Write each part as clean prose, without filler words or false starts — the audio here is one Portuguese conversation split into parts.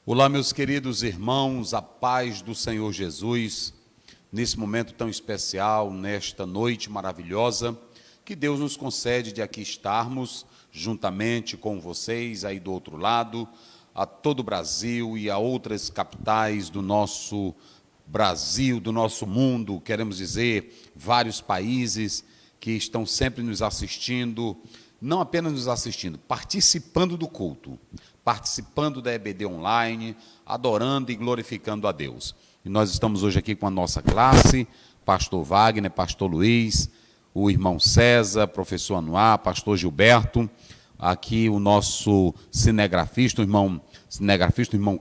Olá, meus queridos irmãos, a paz do Senhor Jesus, nesse momento tão especial, nesta noite maravilhosa, que Deus nos concede de aqui estarmos, juntamente com vocês, aí do outro lado, a todo o Brasil e a outras capitais do nosso Brasil, do nosso mundo, queremos dizer, vários países que estão sempre nos assistindo, não apenas nos assistindo, participando do culto, participando da EBD online, adorando e glorificando a Deus. E nós estamos hoje aqui com a nossa classe, pastor Wagner, pastor Luiz, o irmão César, professor Anuar, pastor Gilberto, aqui o nosso cinegrafista, o irmão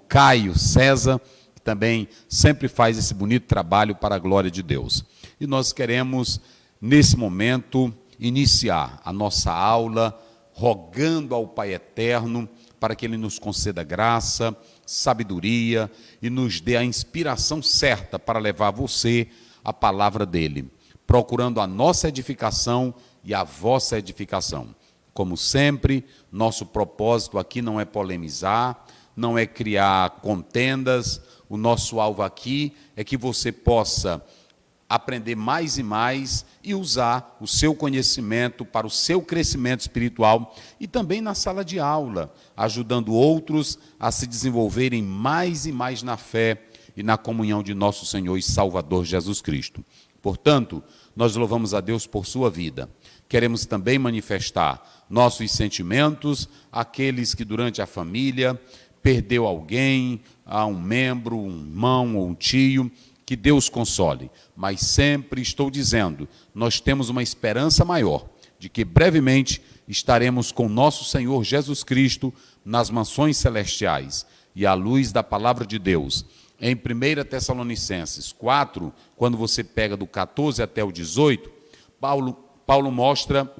Caio César, que também sempre faz esse bonito trabalho para a glória de Deus. E nós queremos, nesse momento, iniciar a nossa aula, rogando ao Pai Eterno, para que Ele nos conceda graça, sabedoria e nos dê a inspiração certa para levar a você a palavra dEle, procurando a nossa edificação e a vossa edificação. Como sempre, nosso propósito aqui não é polemizar, não é criar contendas, o nosso alvo aqui é que você possa aprender mais e mais e usar o seu conhecimento para o seu crescimento espiritual e também na sala de aula, ajudando outros a se desenvolverem mais e mais na fé e na comunhão de nosso Senhor e Salvador Jesus Cristo. Portanto, nós louvamos a Deus por sua vida. Queremos também manifestar nossos sentimentos àqueles que durante a família perdeu alguém, a um membro, um irmão ou um tio. Que Deus console, mas sempre estou dizendo, nós temos uma esperança maior, de que brevemente estaremos com nosso Senhor Jesus Cristo nas mansões celestiais, e à luz da palavra de Deus. Em 1 Tessalonicenses 4, quando você pega do 14 até o 18, Paulo mostra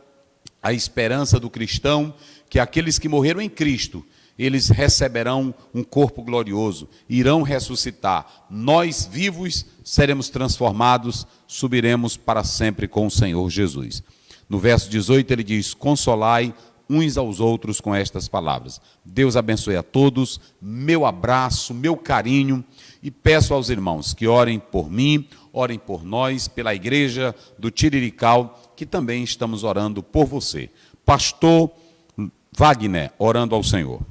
a esperança do cristão, que aqueles que morreram em Cristo, eles receberão um corpo glorioso, irão ressuscitar. Nós, vivos, seremos transformados, subiremos para sempre com o Senhor Jesus. No verso 18 ele diz, consolai uns aos outros com estas palavras. Deus abençoe a todos, meu abraço, meu carinho, e peço aos irmãos que orem por mim, orem por nós, pela igreja do Tirirical, que também estamos orando por você. Pastor Wagner, orando ao Senhor.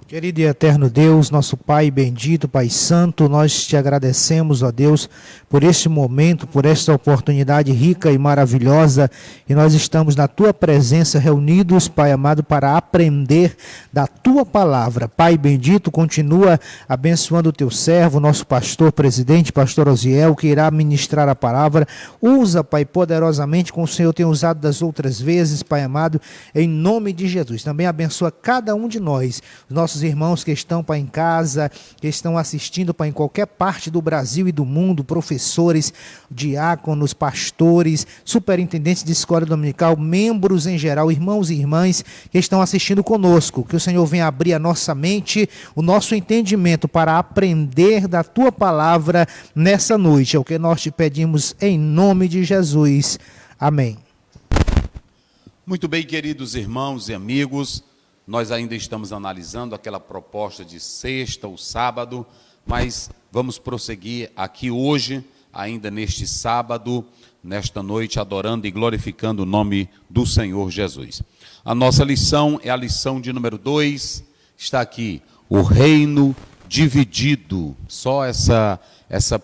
Querido e eterno Deus, nosso Pai bendito, Pai Santo, nós te agradecemos, ó Deus, por este momento, por esta oportunidade rica e maravilhosa, e nós estamos na Tua presença reunidos, Pai amado, para aprender da Tua palavra. Pai bendito, continua abençoando o Teu servo, nosso pastor presidente, pastor Osiel, que irá ministrar a palavra. Usa, Pai, poderosamente, como o Senhor tem usado das outras vezes, Pai amado, em nome de Jesus. Também abençoa cada um de nós, os nossos irmãos que estão, Pai, em casa, que estão assistindo, Pai, em qualquer parte do Brasil e do mundo, professores, diáconos, pastores, superintendentes de escola dominical, membros em geral, irmãos e irmãs que estão assistindo conosco, que o Senhor venha abrir a nossa mente, o nosso entendimento para aprender da Tua palavra nessa noite, é o que nós te pedimos em nome de Jesus. Amém. Muito bem, queridos irmãos e amigos, nós ainda estamos analisando aquela proposta de sexta ou sábado, mas vamos prosseguir aqui hoje, ainda neste sábado, nesta noite, adorando e glorificando o nome do Senhor Jesus. A nossa lição é a lição de número 2, está aqui, o reino dividido. Só essa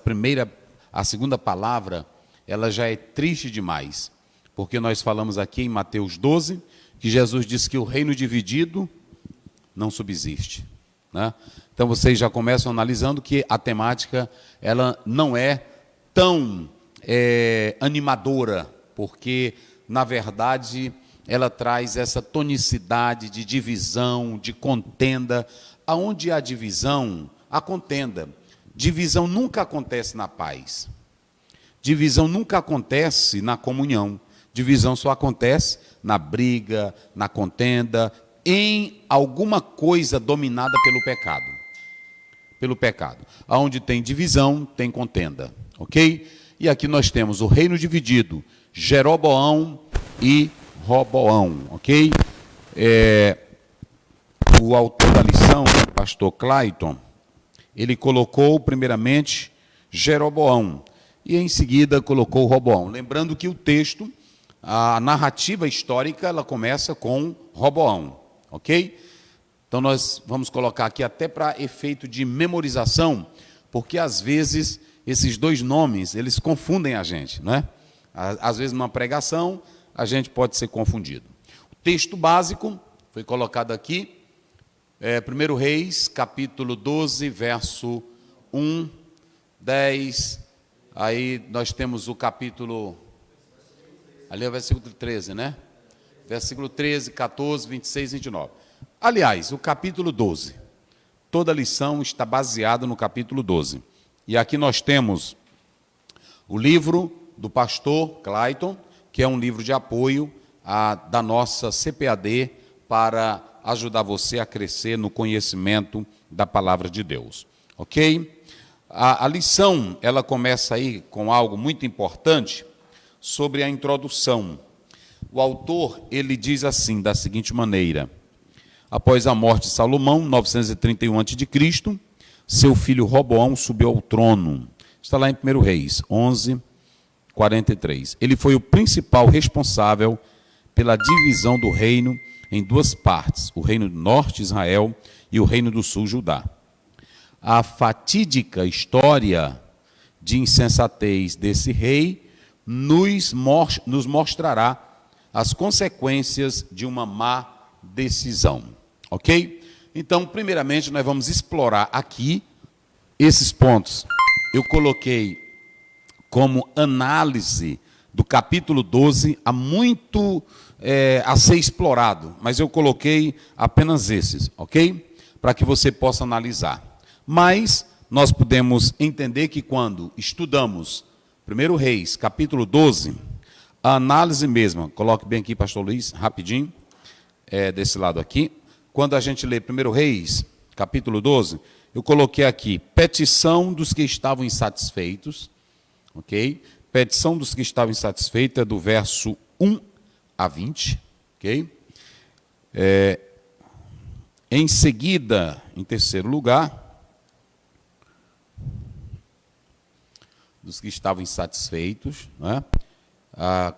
primeira, a segunda palavra, ela já é triste demais, porque nós falamos aqui em Mateus 12, que Jesus disse que o reino dividido não subsiste, né? Então vocês já começam analisando que a temática ela não é tão animadora, porque na verdade ela traz essa tonicidade de divisão, de contenda. Aonde há divisão, há contenda. Divisão nunca acontece na paz. Divisão nunca acontece na comunhão. Divisão só acontece na briga, na contenda, em alguma coisa dominada pelo pecado. Pelo pecado. Onde tem divisão, tem contenda. Ok? E aqui nós temos o reino dividido, Jeroboão e Roboão. Ok? o autor da lição, o pastor Clayton, ele colocou primeiramente Jeroboão e em seguida colocou Roboão. Lembrando que o texto, a narrativa histórica, ela começa com Roboão, ok? Então nós vamos colocar aqui até para efeito de memorização, porque às vezes esses dois nomes, eles confundem a gente, né? Às vezes numa pregação, a gente pode ser confundido. O texto básico foi colocado aqui, 1 Reis, capítulo 12, verso 1, 10, aí nós temos o capítulo, ali é o versículo 13, né? Versículo 13, 14, 26, 29. Aliás, o capítulo 12, toda a lição está baseada no capítulo 12. E aqui nós temos o livro do pastor Clayton, que é um livro de apoio da nossa CPAD para ajudar você a crescer no conhecimento da palavra de Deus. Ok? A lição, ela começa aí com algo muito importante sobre a introdução. O autor, ele diz assim, da seguinte maneira: após a morte de Salomão, 931 a.C., seu filho Roboão subiu ao trono. Está lá em 1 Reis, 11, 43. Ele foi o principal responsável pela divisão do reino em duas partes, o reino do norte, Israel, e o reino do sul, Judá. A fatídica história de insensatez desse rei nos mostrará as consequências de uma má decisão. Ok? Então, primeiramente, nós vamos explorar aqui esses pontos. Eu coloquei como análise do capítulo 12, há muito a ser explorado, mas eu coloquei apenas esses, ok? Para que você possa analisar. Mas nós podemos entender que quando estudamos 1 Reis, capítulo 12, a análise mesma, coloque bem aqui, pastor Luiz, rapidinho, desse lado aqui. Quando a gente lê 1 Reis, capítulo 12, eu coloquei aqui, petição dos que estavam insatisfeitos, ok? Petição dos que estavam insatisfeitos é do verso 1 a 20, ok? Em seguida, em terceiro lugar, dos que estavam insatisfeitos, né?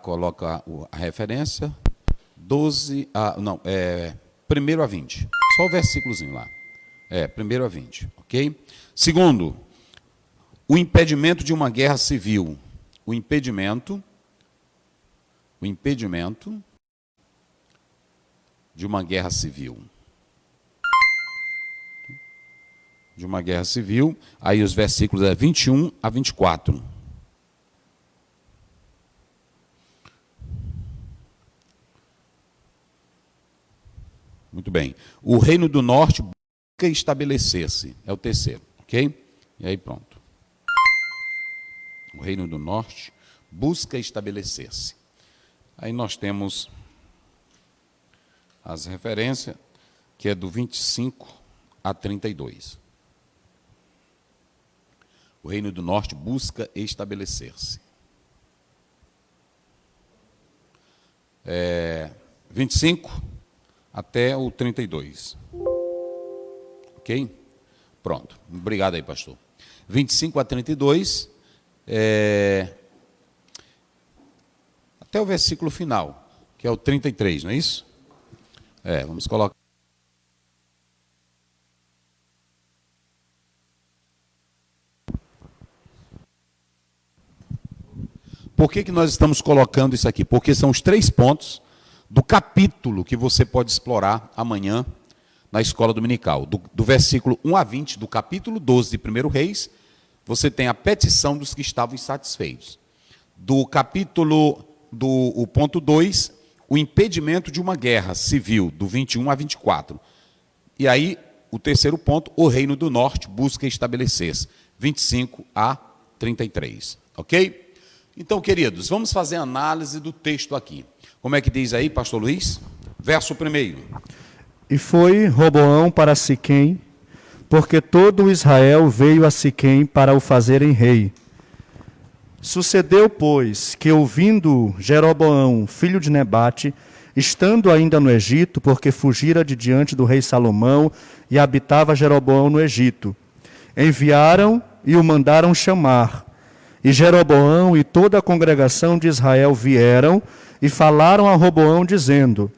Coloca a referência, 1 a 20, só o versículozinho lá, 1 a 20, ok? Segundo, o impedimento de uma guerra civil, o impedimento de uma guerra civil. De uma guerra civil, aí os versículos 21 a 24. Muito bem. O reino do norte busca estabelecer-se, é o terceiro, ok? E aí pronto. O reino do norte busca estabelecer-se. Aí nós temos as referências, que é do 25 a 32. O reino do norte busca estabelecer-se. 25 até o 32. Ok? Pronto. Obrigado aí, pastor. 25 a 32, até o versículo final, que é o 33, não é isso? Vamos colocar. Por que nós estamos colocando isso aqui? Porque são os 3 pontos do capítulo que você pode explorar amanhã na escola dominical. Do versículo 1 a 20 do capítulo 12 de 1 Reis, você tem a petição dos que estavam insatisfeitos. Do capítulo, o ponto 2, o impedimento de uma guerra civil, do 21 a 24. E aí, o terceiro ponto, o reino do norte busca estabelecer-se, 25 a 33. Ok? Então, queridos, vamos fazer a análise do texto aqui. Como é que diz aí, pastor Luiz? Verso 1. E foi Roboão para Siquém, porque todo Israel veio a Siquém para o fazerem rei. Sucedeu, pois, que ouvindo Jeroboão, filho de Nebate, estando ainda no Egito, porque fugira de diante do rei Salomão e habitava Jeroboão no Egito. Enviaram e o mandaram chamar. E Jeroboão e toda a congregação de Israel vieram e falaram a Roboão, dizendo: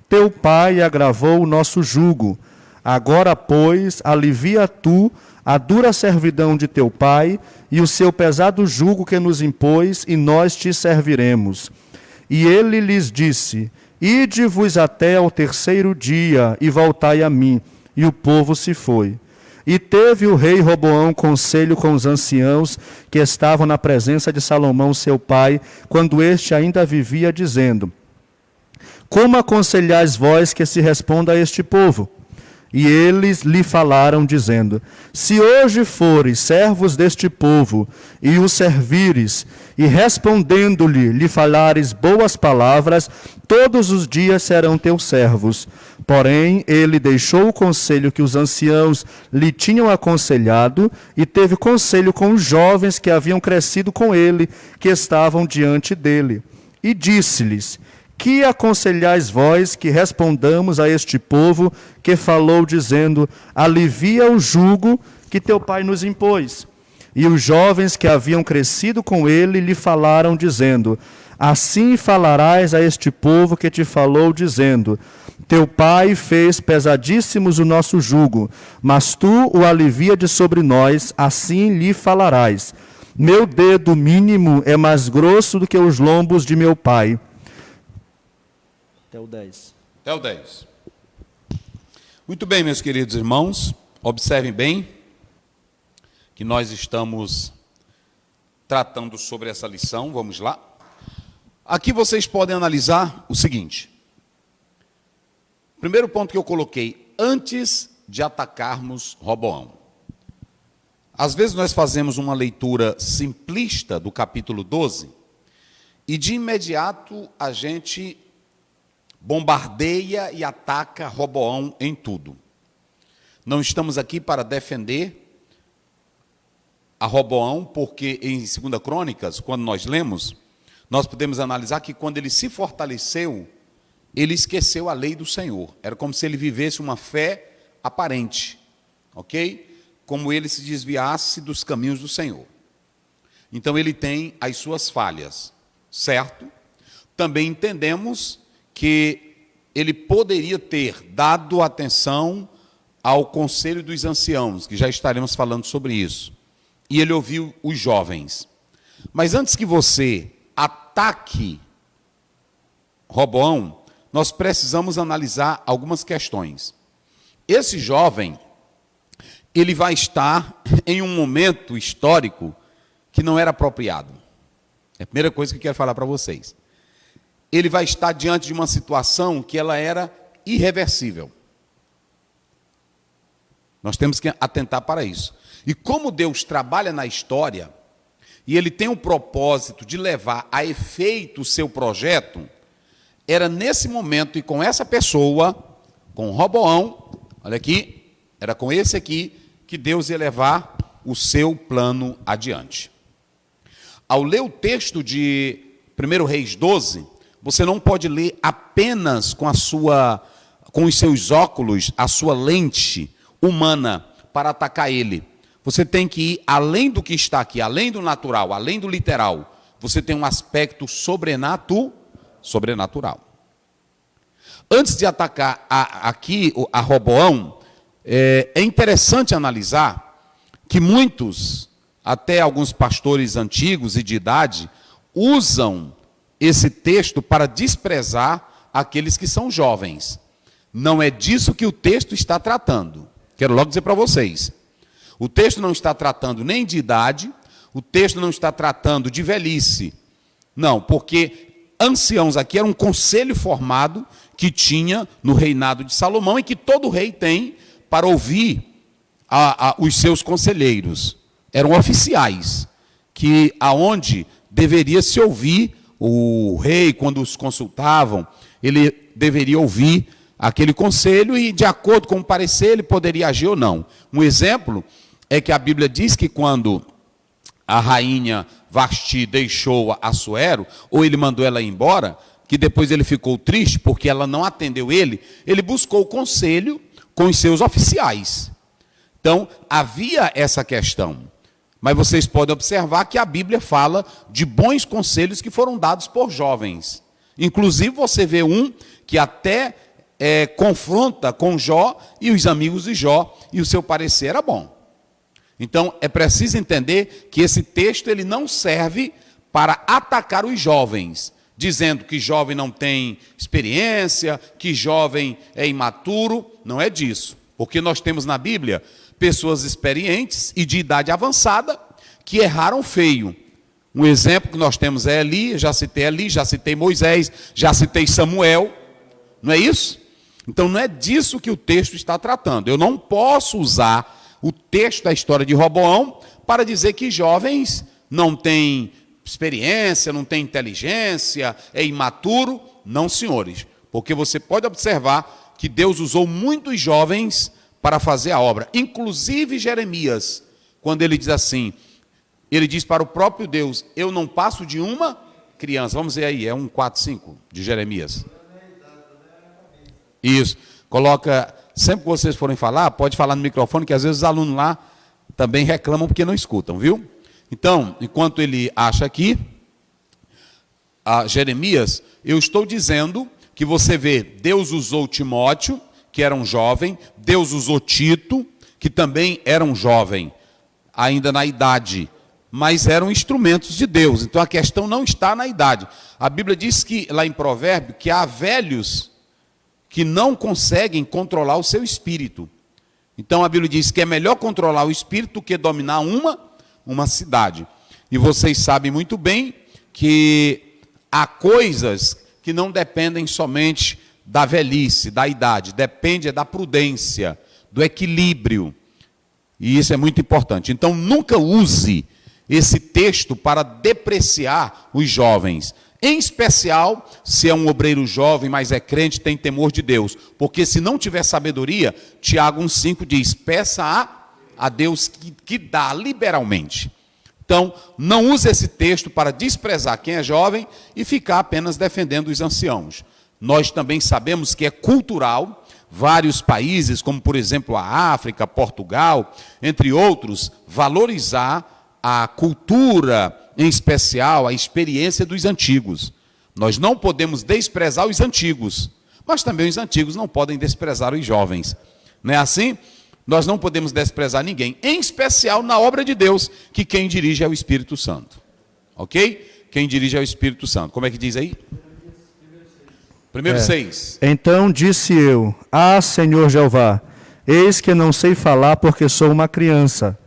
Teu pai agravou o nosso jugo. Agora, pois, alivia tu a dura servidão de teu pai e o seu pesado jugo que nos impôs, e nós te serviremos. E ele lhes disse: Ide-vos até ao terceiro dia e voltai a mim. E o povo se foi. E teve o rei Roboão conselho com os anciãos que estavam na presença de Salomão, seu pai, quando este ainda vivia, dizendo: Como aconselhais vós que se responda a este povo? E eles lhe falaram, dizendo: Se hoje fores servos deste povo, e o servires, e respondendo-lhe, lhe falares boas palavras, todos os dias serão teus servos. Porém, ele deixou o conselho que os anciãos lhe tinham aconselhado, e teve conselho com os jovens que haviam crescido com ele, que estavam diante dele. E disse-lhes: Que aconselhais vós que respondamos a este povo que falou, dizendo: Alivia o jugo que teu pai nos impôs? E os jovens que haviam crescido com ele lhe falaram, dizendo: Assim falarás a este povo que te falou, dizendo: Teu pai fez pesadíssimos o nosso jugo, mas tu o alivia de sobre nós, assim lhe falarás: Meu dedo mínimo é mais grosso do que os lombos de meu pai. Até o 10. Até o 10. Muito bem, meus queridos irmãos, observem bem que nós estamos tratando sobre essa lição. Vamos lá. Aqui vocês podem analisar o seguinte. Primeiro ponto que eu coloquei: antes de atacarmos Roboão. Às vezes nós fazemos uma leitura simplista do capítulo 12 e de imediato a gente bombardeia e ataca Roboão em tudo. Não estamos aqui para defender a Roboão, porque em 2 Crônicas, quando nós lemos, nós podemos analisar que quando ele se fortaleceu, ele esqueceu a lei do Senhor. Era como se ele vivesse uma fé aparente, ok? Como ele se desviasse dos caminhos do Senhor. Então ele tem as suas falhas, certo? Também entendemos que ele poderia ter dado atenção ao conselho dos anciãos, que já estaremos falando sobre isso. E ele ouviu os jovens. Mas antes que você ataque Roboão, nós precisamos analisar algumas questões. Esse jovem, ele vai estar em um momento histórico que não era apropriado. É a primeira coisa que eu quero falar para vocês. Ele vai estar diante de uma situação que ela era irreversível. Nós temos que atentar para isso. E como Deus trabalha na história, e Ele tem o propósito de levar a efeito o seu projeto, era nesse momento e com essa pessoa, com Roboão, olha aqui, era com esse aqui, que Deus ia levar o seu plano adiante. Ao ler o texto de 1 Reis 12, você não pode ler apenas com os seus óculos, a sua lente humana para atacar ele. Você tem que ir além do que está aqui, além do natural, além do literal. Você tem um aspecto sobrenatural. Antes de atacar aqui a Roboão, é interessante analisar que muitos, até alguns pastores antigos e de idade, usam esse texto para desprezar aqueles que são jovens. Não é disso que o texto está tratando. Quero logo dizer para vocês. O texto não está tratando nem de idade, o texto não está tratando de velhice. Não, porque anciãos aqui era um conselho formado que tinha no reinado de Salomão e que todo rei tem para ouvir os seus conselheiros. Eram oficiais, que aonde deveria se ouvir o rei, quando os consultavam, ele deveria ouvir aquele conselho e, de acordo com o parecer, ele poderia agir ou não. Um exemplo é que a Bíblia diz que quando a rainha Vasti deixou Assuero, ou ele mandou ela ir embora, que depois ele ficou triste porque ela não atendeu ele, ele buscou conselho com os seus oficiais. Então, havia essa questão. Mas vocês podem observar que a Bíblia fala de bons conselhos que foram dados por jovens. Inclusive, você vê um que até confronta com Jó e os amigos de Jó, e o seu parecer era bom. Então, é preciso entender que esse texto ele não serve para atacar os jovens, dizendo que jovem não tem experiência, que jovem é imaturo. Não é disso. Porque nós temos na Bíblia pessoas experientes e de idade avançada que erraram feio. Um exemplo que nós temos é Eli, já citei Moisés, já citei Samuel. Não é isso? Então não é disso que o texto está tratando. Eu não posso usar o texto da história de Roboão para dizer que jovens não têm experiência, não têm inteligência, é imaturo. Não, senhores. Porque você pode observar que Deus usou muitos jovens para fazer a obra. Inclusive Jeremias, quando ele diz assim, ele diz para o próprio Deus, eu não passo de uma criança. Vamos ver aí, é 1:4-5 de Jeremias. Isso. Coloca, sempre que vocês forem falar, pode falar no microfone, que às vezes os alunos lá também reclamam porque não escutam, viu? Então, enquanto ele acha aqui, a Jeremias, eu estou dizendo que você vê, Deus usou Timóteo, que era um jovem, Deus usou Tito, que também era um jovem, ainda na idade, mas eram instrumentos de Deus. Então a questão não está na idade. A Bíblia diz que, lá em Provérbio, que há velhos que não conseguem controlar o seu espírito. Então a Bíblia diz que é melhor controlar o espírito do que dominar uma cidade. E vocês sabem muito bem que há coisas que não dependem somente da velhice, da idade, depende da prudência, do equilíbrio. E isso é muito importante. Então nunca use esse texto para depreciar os jovens. Em especial, se é um obreiro jovem, mas é crente, tem temor de Deus. Porque se não tiver sabedoria, Tiago 1,5 diz, peça a Deus que dá liberalmente. Então, não use esse texto para desprezar quem é jovem e ficar apenas defendendo os anciãos. Nós também sabemos que é cultural, vários países, como por exemplo a África, Portugal, entre outros, valorizar a cultura, em especial a experiência dos antigos. Nós não podemos desprezar os antigos, mas também os antigos não podem desprezar os jovens. Não é assim? Nós não podemos desprezar ninguém, em especial na obra de Deus, que quem dirige é o Espírito Santo. Ok? Quem dirige é o Espírito Santo. Como é que diz aí? Primeiro 6. Então disse eu, Senhor Jeová, eis que não sei falar porque sou uma criança.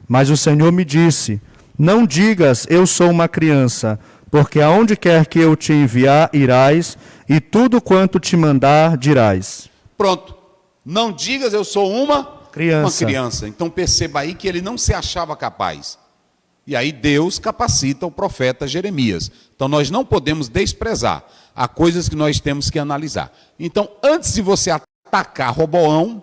Mas o Senhor me disse, não digas, eu sou uma criança, porque aonde quer que eu te enviar, irás, e tudo quanto te mandar, dirás. Pronto. Não digas, eu sou uma criança. Então perceba aí que ele não se achava capaz. E aí Deus capacita o profeta Jeremias. Então nós não podemos desprezar. Há coisas que nós temos que analisar. Então, antes de você atacar Roboão,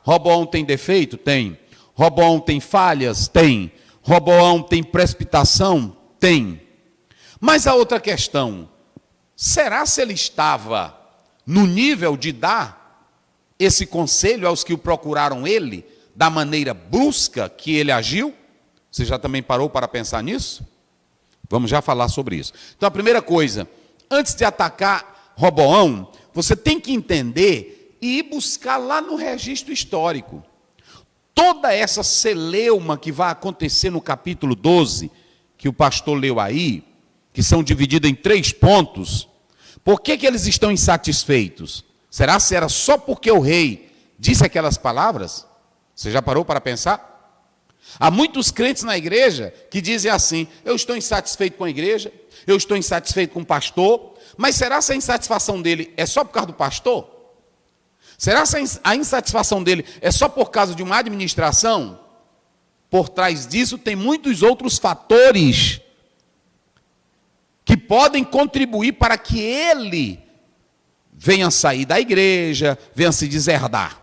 Roboão tem defeito? Tem. Roboão tem falhas? Tem. Roboão tem precipitação? Tem. Mas a outra questão, será se ele estava no nível de dar esse conselho aos que o procuraram ele, da maneira brusca que ele agiu? Você já também parou para pensar nisso? Vamos já falar sobre isso. Então a primeira coisa, antes de atacar Roboão, você tem que entender e ir buscar lá no registro histórico. Toda essa celeuma que vai acontecer no capítulo 12, que o pastor leu aí, que são divididas em 3 pontos, por que eles estão insatisfeitos? Será se era só porque o rei disse aquelas palavras? Você já parou para pensar? Há muitos crentes na igreja que dizem assim, eu estou insatisfeito com a igreja, eu estou insatisfeito com o pastor, mas será se a insatisfação dele é só por causa do pastor? Será se a insatisfação dele é só por causa de uma administração? Por trás disso tem muitos outros fatores que podem contribuir para que ele venha sair da igreja, venha se deserdar.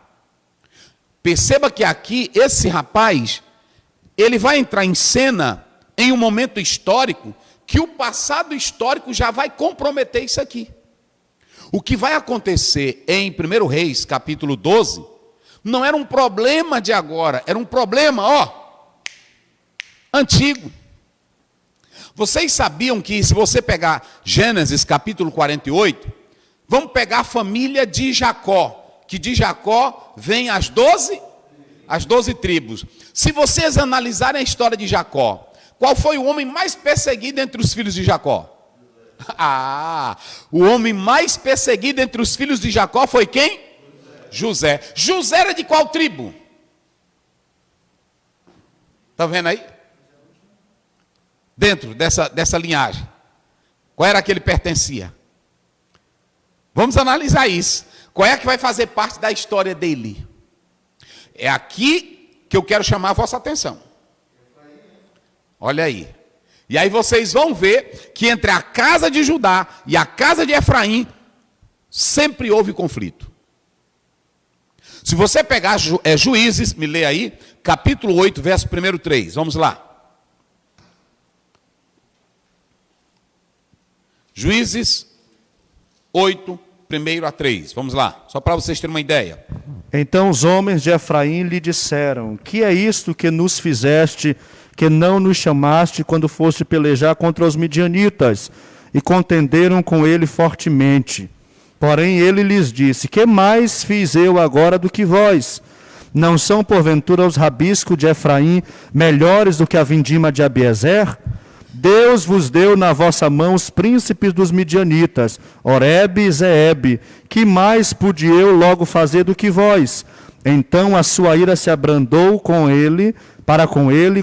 Perceba que aqui, esse rapaz, ele vai entrar em cena em um momento histórico que o passado histórico já vai comprometer isso aqui. O que vai acontecer em 1 Reis, capítulo 12, não era um problema de agora, era um problema, antigo. Vocês sabiam que se você pegar Gênesis, capítulo 48, vamos pegar a família de Jacó, que de Jacó vem as 12 tribos. Se vocês analisarem a história de Jacó, qual foi o homem mais perseguido entre os filhos de Jacó? O homem mais perseguido entre os filhos de Jacó foi quem? José. José era de qual tribo? Está vendo aí? Dentro dessa linhagem. Qual era que ele pertencia? Vamos analisar isso. Qual é que vai fazer parte da história dele? É aqui que eu quero chamar a vossa atenção. Olha aí. E aí vocês vão ver que entre a casa de Judá e a casa de Efraim, sempre houve conflito. Se você pegar Juízes, me lê aí, capítulo 8, verso 1-3. Vamos lá. Juízes 8, 1-3. Vamos lá, só para vocês terem uma ideia. Então os homens de Efraim lhe disseram: que é isto que nos fizeste, que não nos chamaste quando foste pelejar contra os midianitas? E contenderam com ele fortemente. Porém ele lhes disse: que mais fiz eu agora do que vós? Não são porventura os rabiscos de Efraim melhores do que a vindima de Abiezer? Deus vos deu na vossa mão os príncipes dos midianitas, Oreb e Zeeb. Que mais pude eu logo fazer do que vós? Então a sua ira se abrandou com ele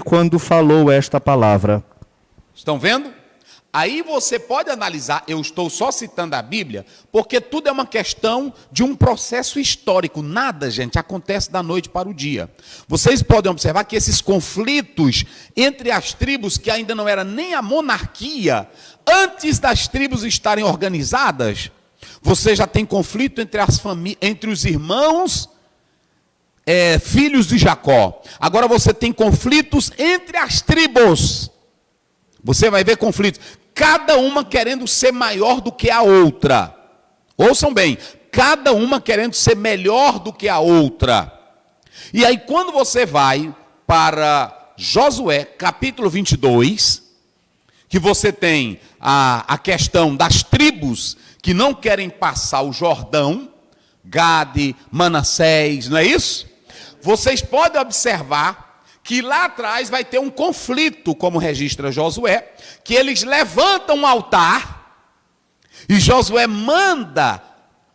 quando falou esta palavra. Estão vendo? Aí você pode analisar, eu estou só citando a Bíblia, porque tudo é uma questão de um processo histórico. Nada, gente, acontece da noite para o dia. Vocês podem observar que esses conflitos entre as tribos, que ainda não era nem a monarquia, antes das tribos estarem organizadas, você já tem conflito entre os irmãos, filhos de Jacó. Agora você tem conflitos entre as tribos. Você vai ver conflitos, cada uma querendo ser maior do que a outra. Ouçam bem, cada uma querendo ser melhor do que a outra. E aí quando você vai para Josué, capítulo 22, que você tem a questão das tribos que não querem passar o Jordão, Gade, Manassés, não é isso? Vocês podem observar que lá atrás vai ter um conflito, como registra Josué, que eles levantam um altar, e Josué manda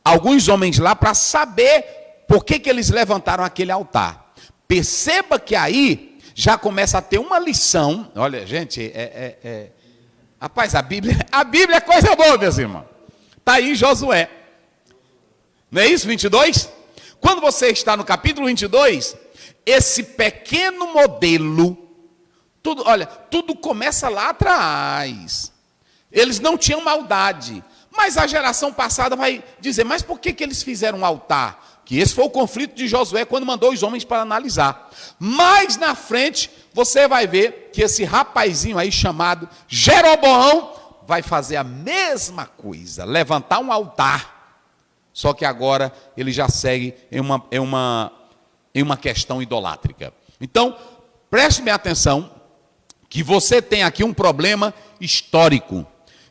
alguns homens lá para saber por que eles levantaram aquele altar. Perceba que aí já começa a ter uma lição. Olha, gente, rapaz, a Bíblia é coisa boa, meus irmãos. Está aí Josué. Não é isso, 22? Quando você está no capítulo 22... esse pequeno modelo, tudo começa lá atrás. Eles não tinham maldade, mas a geração passada vai dizer, mas por que eles fizeram um altar? Que esse foi o conflito de Josué quando mandou os homens para analisar. Mais na frente, você vai ver que esse rapazinho aí chamado Jeroboão vai fazer a mesma coisa, levantar um altar. Só que agora ele já segue em uma questão idolátrica. Então, preste-me atenção, que você tem aqui um problema histórico.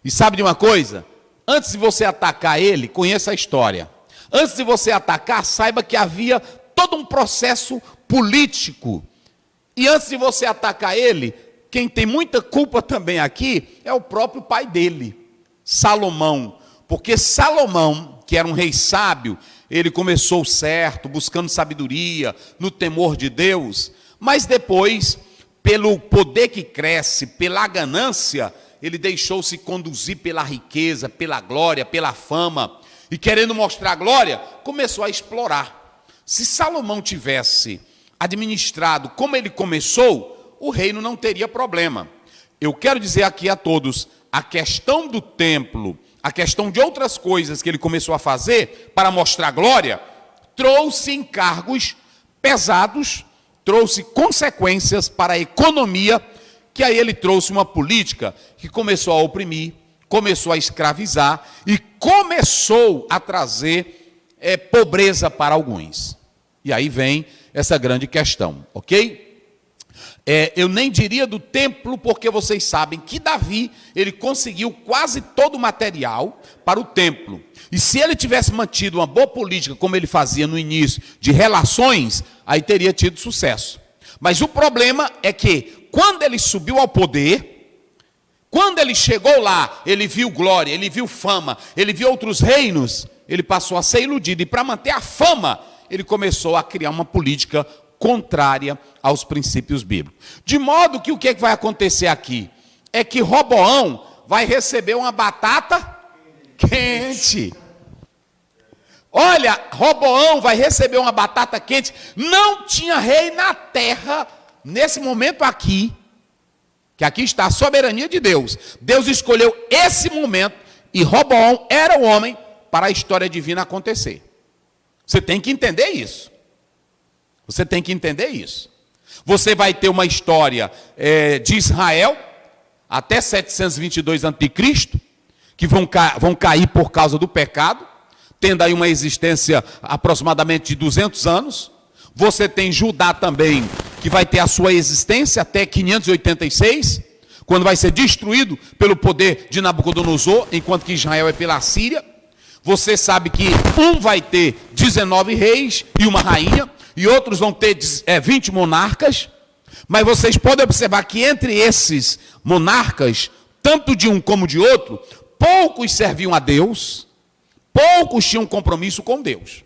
E sabe de uma coisa? Antes de você atacar ele, conheça a história. Antes de você atacar, saiba que havia todo um processo político. E antes de você atacar ele, quem tem muita culpa também aqui é o próprio pai dele, Salomão. Porque Salomão, que era um rei sábio, ele começou certo, buscando sabedoria, no temor de Deus, mas depois, pelo poder que cresce, pela ganância, ele deixou-se conduzir pela riqueza, pela glória, pela fama, e querendo mostrar glória, começou a explorar. Se Salomão tivesse administrado como ele começou, o reino não teria problema. Eu quero dizer aqui a todos, a questão do templo, a questão de outras coisas que ele começou a fazer para mostrar glória, trouxe encargos pesados, trouxe consequências para a economia que aí ele trouxe uma política que começou a oprimir, começou a escravizar e começou a trazer pobreza para alguns. E aí vem essa grande questão, ok? Eu nem diria do templo, porque vocês sabem que Davi, ele conseguiu quase todo o material para o templo. E se ele tivesse mantido uma boa política, como ele fazia no início, de relações, aí teria tido sucesso. Mas o problema é que, quando ele subiu ao poder, quando ele chegou lá, ele viu glória, ele viu fama, ele viu outros reinos, ele passou a ser iludido. E para manter a fama, ele começou a criar uma política contrária aos princípios bíblicos. De modo que o que vai acontecer aqui? É que Roboão vai receber uma batata quente. Olha, Roboão vai receber uma batata quente. Não tinha rei na terra, nesse momento aqui, que aqui está a soberania de Deus. Deus escolheu esse momento e Roboão era o homem para a história divina acontecer. Você tem que entender isso. Você tem que entender isso. Você vai ter uma história de Israel, até 722 a.C., que vão cair por causa do pecado, tendo aí uma existência aproximadamente de 200 anos. Você tem Judá também, que vai ter a sua existência até 586, quando vai ser destruído pelo poder de Nabucodonosor, enquanto que Israel é pela Síria. Você sabe que um vai ter 19 reis e uma rainha, e outros vão ter 20 monarcas, mas vocês podem observar que entre esses monarcas, tanto de um como de outro, poucos serviam a Deus, poucos tinham compromisso com Deus.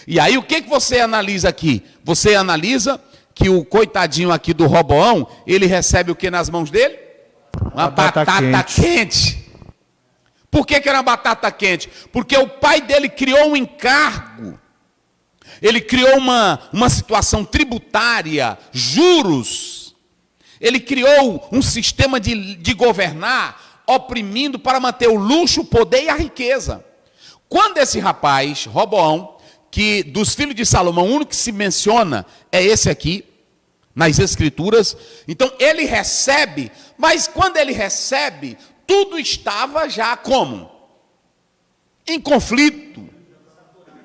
E aí o que você analisa aqui? Você analisa que o coitadinho aqui do Roboão, ele recebe o que nas mãos dele? Uma batata quente. Por que era uma batata quente? Porque o pai dele criou um encargo. Ele criou uma situação tributária, juros. Ele criou um sistema de governar, oprimindo para manter o luxo, o poder e a riqueza. Quando esse rapaz, Roboão, que dos filhos de Salomão, o único que se menciona é esse aqui, nas Escrituras. Então ele recebe, mas quando ele recebe, tudo estava já como? Em conflito.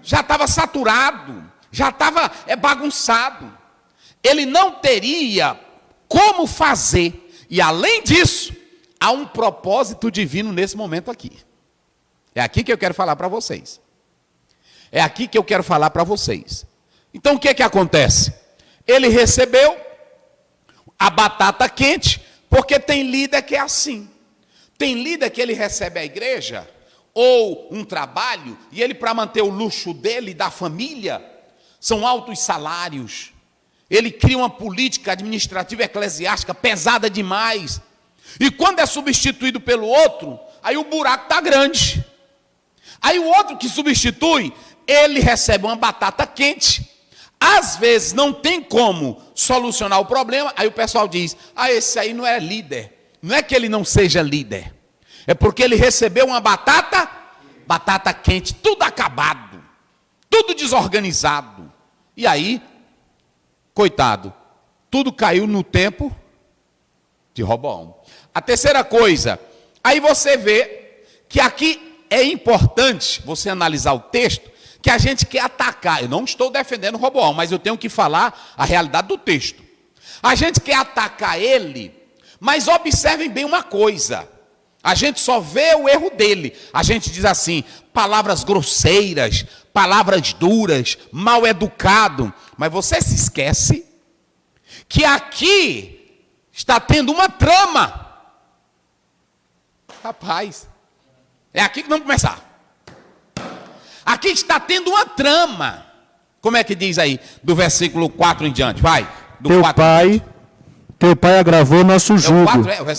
Já estava saturado, já estava bagunçado. Ele não teria como fazer. E além disso, há um propósito divino nesse momento aqui. É aqui que eu quero falar para vocês. É aqui que eu quero falar para vocês. Então o que acontece? Ele recebeu a batata quente, porque tem líder que é assim. Tem líder que ele recebe a igreja, ou um trabalho, e ele, para manter o luxo dele e da família, são altos salários. Ele cria uma política administrativa eclesiástica pesada demais. E quando é substituído pelo outro, aí o buraco está grande. Aí o outro que substitui, ele recebe uma batata quente. Às vezes não tem como solucionar o problema, aí o pessoal diz, esse aí não é líder. Não é que ele não seja líder. É porque ele recebeu uma batata quente, tudo acabado, tudo desorganizado. E aí, coitado, tudo caiu no tempo de Roboão. A terceira coisa, aí você vê que aqui é importante você analisar o texto, que a gente quer atacar. Eu não estou defendendo Roboão, mas eu tenho que falar a realidade do texto. A gente quer atacar ele, mas observem bem uma coisa. A gente só vê o erro dele. A gente diz assim, palavras grosseiras, palavras duras, mal educado. Mas você se esquece que aqui está tendo uma trama. Rapaz, é aqui que vamos começar. Aqui está tendo uma trama. Como é que diz aí, do versículo 4 em diante? Vai. Do Teu pai agravou nosso jugo.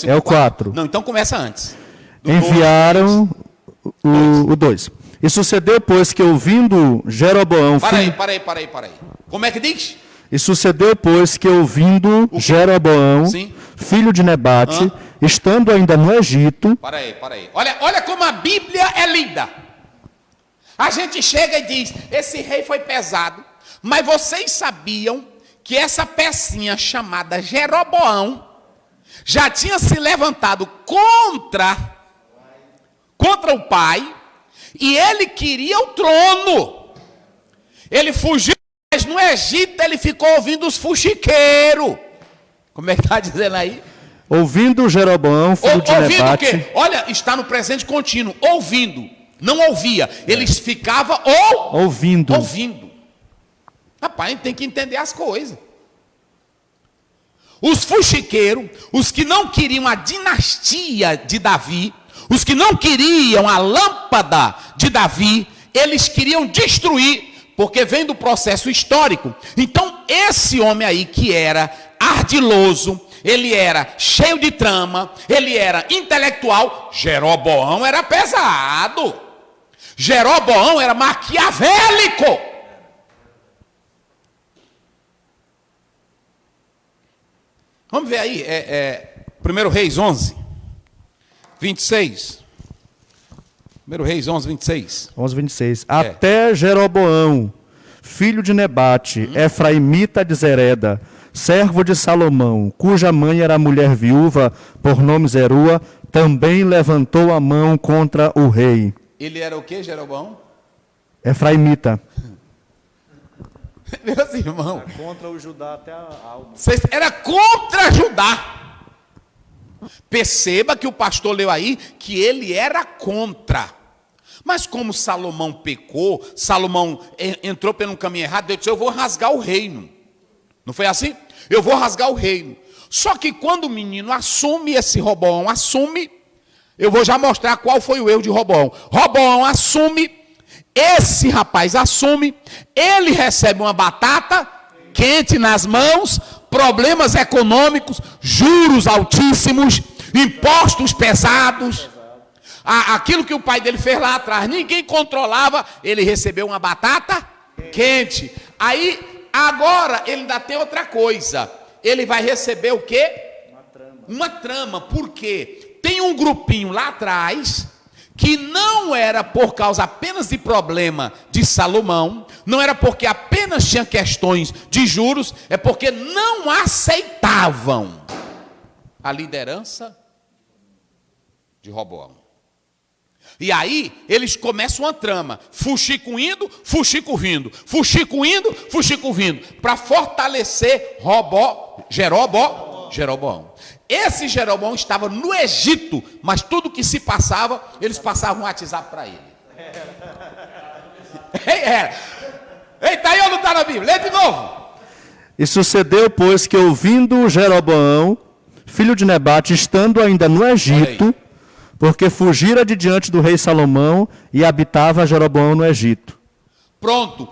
É o 4. Não, então começa antes. Enviaram o 2. E sucedeu, pois, que ouvindo Jeroboão... Para aí. Como é que diz? E sucedeu, pois, que ouvindo Jeroboão, filho de Nebate, estando ainda no Egito... Para aí. Olha como a Bíblia é linda. A gente chega e diz, esse rei foi pesado, mas vocês sabiam que essa pecinha chamada Jeroboão, já tinha se levantado contra o pai, e ele queria o trono. Ele fugiu, mas no Egito ele ficou ouvindo os fuxiqueiros. Como é que está dizendo aí? Ouvindo Jeroboão, filho de ouvindo Nebate. o quê? Olha, está no presente contínuo. Ouvindo. Não ouvia. Eles ficavam Ouvindo. Rapaz, a gente tem que entender as coisas. Os fuxiqueiros, os que não queriam a dinastia de Davi, os que não queriam a lâmpada de Davi, eles queriam destruir, porque vem do processo histórico. Então, esse homem aí que era ardiloso, ele era cheio de trama, ele era intelectual, Jeroboão era pesado. Jeroboão era maquiavélico. Vamos ver aí, 1 Reis 11, 26. 1 Reis 11, 26. 11, 26. Até Jeroboão, filho de Nebate, efraimita de Zereda, servo de Salomão, cuja mãe era mulher viúva, por nome Zerua, também levantou a mão contra o rei. Ele era o que, Jeroboão? Efraimita. Meus irmãos. Contra o Judá até a alma. Era contra Judá. Perceba que o pastor leu aí que ele era contra. Mas como Salomão pecou, Salomão entrou pelo caminho errado, Deus disse, eu vou rasgar o reino. Não foi assim? Eu vou rasgar o reino. Só que quando o menino assume, esse Roboão assume, eu vou já mostrar qual foi o erro de Roboão. Roboão assume, esse rapaz assume, ele recebe uma batata quente nas mãos, problemas econômicos, juros altíssimos, impostos pesados. Aquilo que o pai dele fez lá atrás, ninguém controlava, ele recebeu uma batata quente. Aí, agora, ele ainda tem outra coisa. Ele vai receber o quê? Uma trama. Por quê? Tem um grupinho lá atrás, que não era por causa apenas de problema de Salomão, não era porque apenas tinha questões de juros, é porque não aceitavam a liderança de Roboão. E aí, eles começam uma trama, fuxico indo, fuxico vindo, fuxico indo, fuxico vindo, para fortalecer Jeroboão. Esse Jeroboão estava no Egito, mas tudo que se passava, eles passavam um WhatsApp para ele. Eita, aí ou não está na Bíblia? Lê de novo. E sucedeu, pois, que ouvindo Jeroboão, filho de Nebate, estando ainda no Egito, porque fugira de diante do rei Salomão e habitava Jeroboão no Egito. Pronto.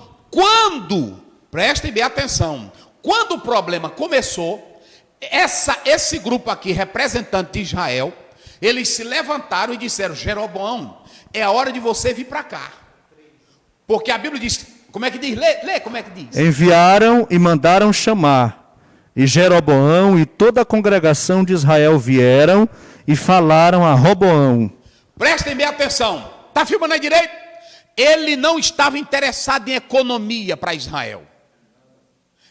Prestem bem atenção, quando o problema começou, esse grupo aqui, representante de Israel, eles se levantaram e disseram, Jeroboão, é a hora de você vir para cá. Porque a Bíblia diz, como é que diz? Lê como é que diz. Enviaram e mandaram chamar, e Jeroboão e toda a congregação de Israel vieram e falaram a Roboão. Prestem bem atenção, está filmando aí direito? Ele não estava interessado em economia para Israel.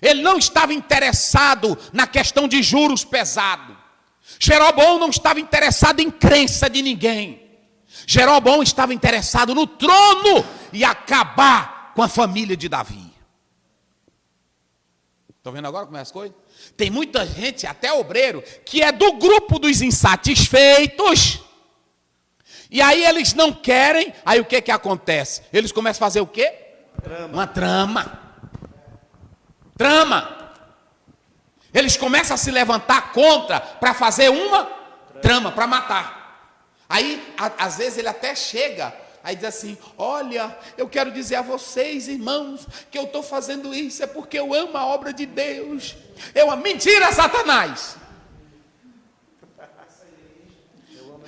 Ele não estava interessado na questão de juros pesados. Jeroboão não estava interessado em crença de ninguém. Jeroboão estava interessado no trono e acabar com a família de Davi. Estão vendo agora como é as coisas? Tem muita gente, até obreiro, que é do grupo dos insatisfeitos. E aí eles não querem, aí o que acontece? Eles começam a fazer o quê? Uma trama. Eles começam a se levantar contra para fazer uma trama, para matar. Aí, às vezes, ele até chega, aí diz assim, olha, eu quero dizer a vocês, irmãos, que eu estou fazendo isso, é porque eu amo a obra de Deus. Mentira, Satanás!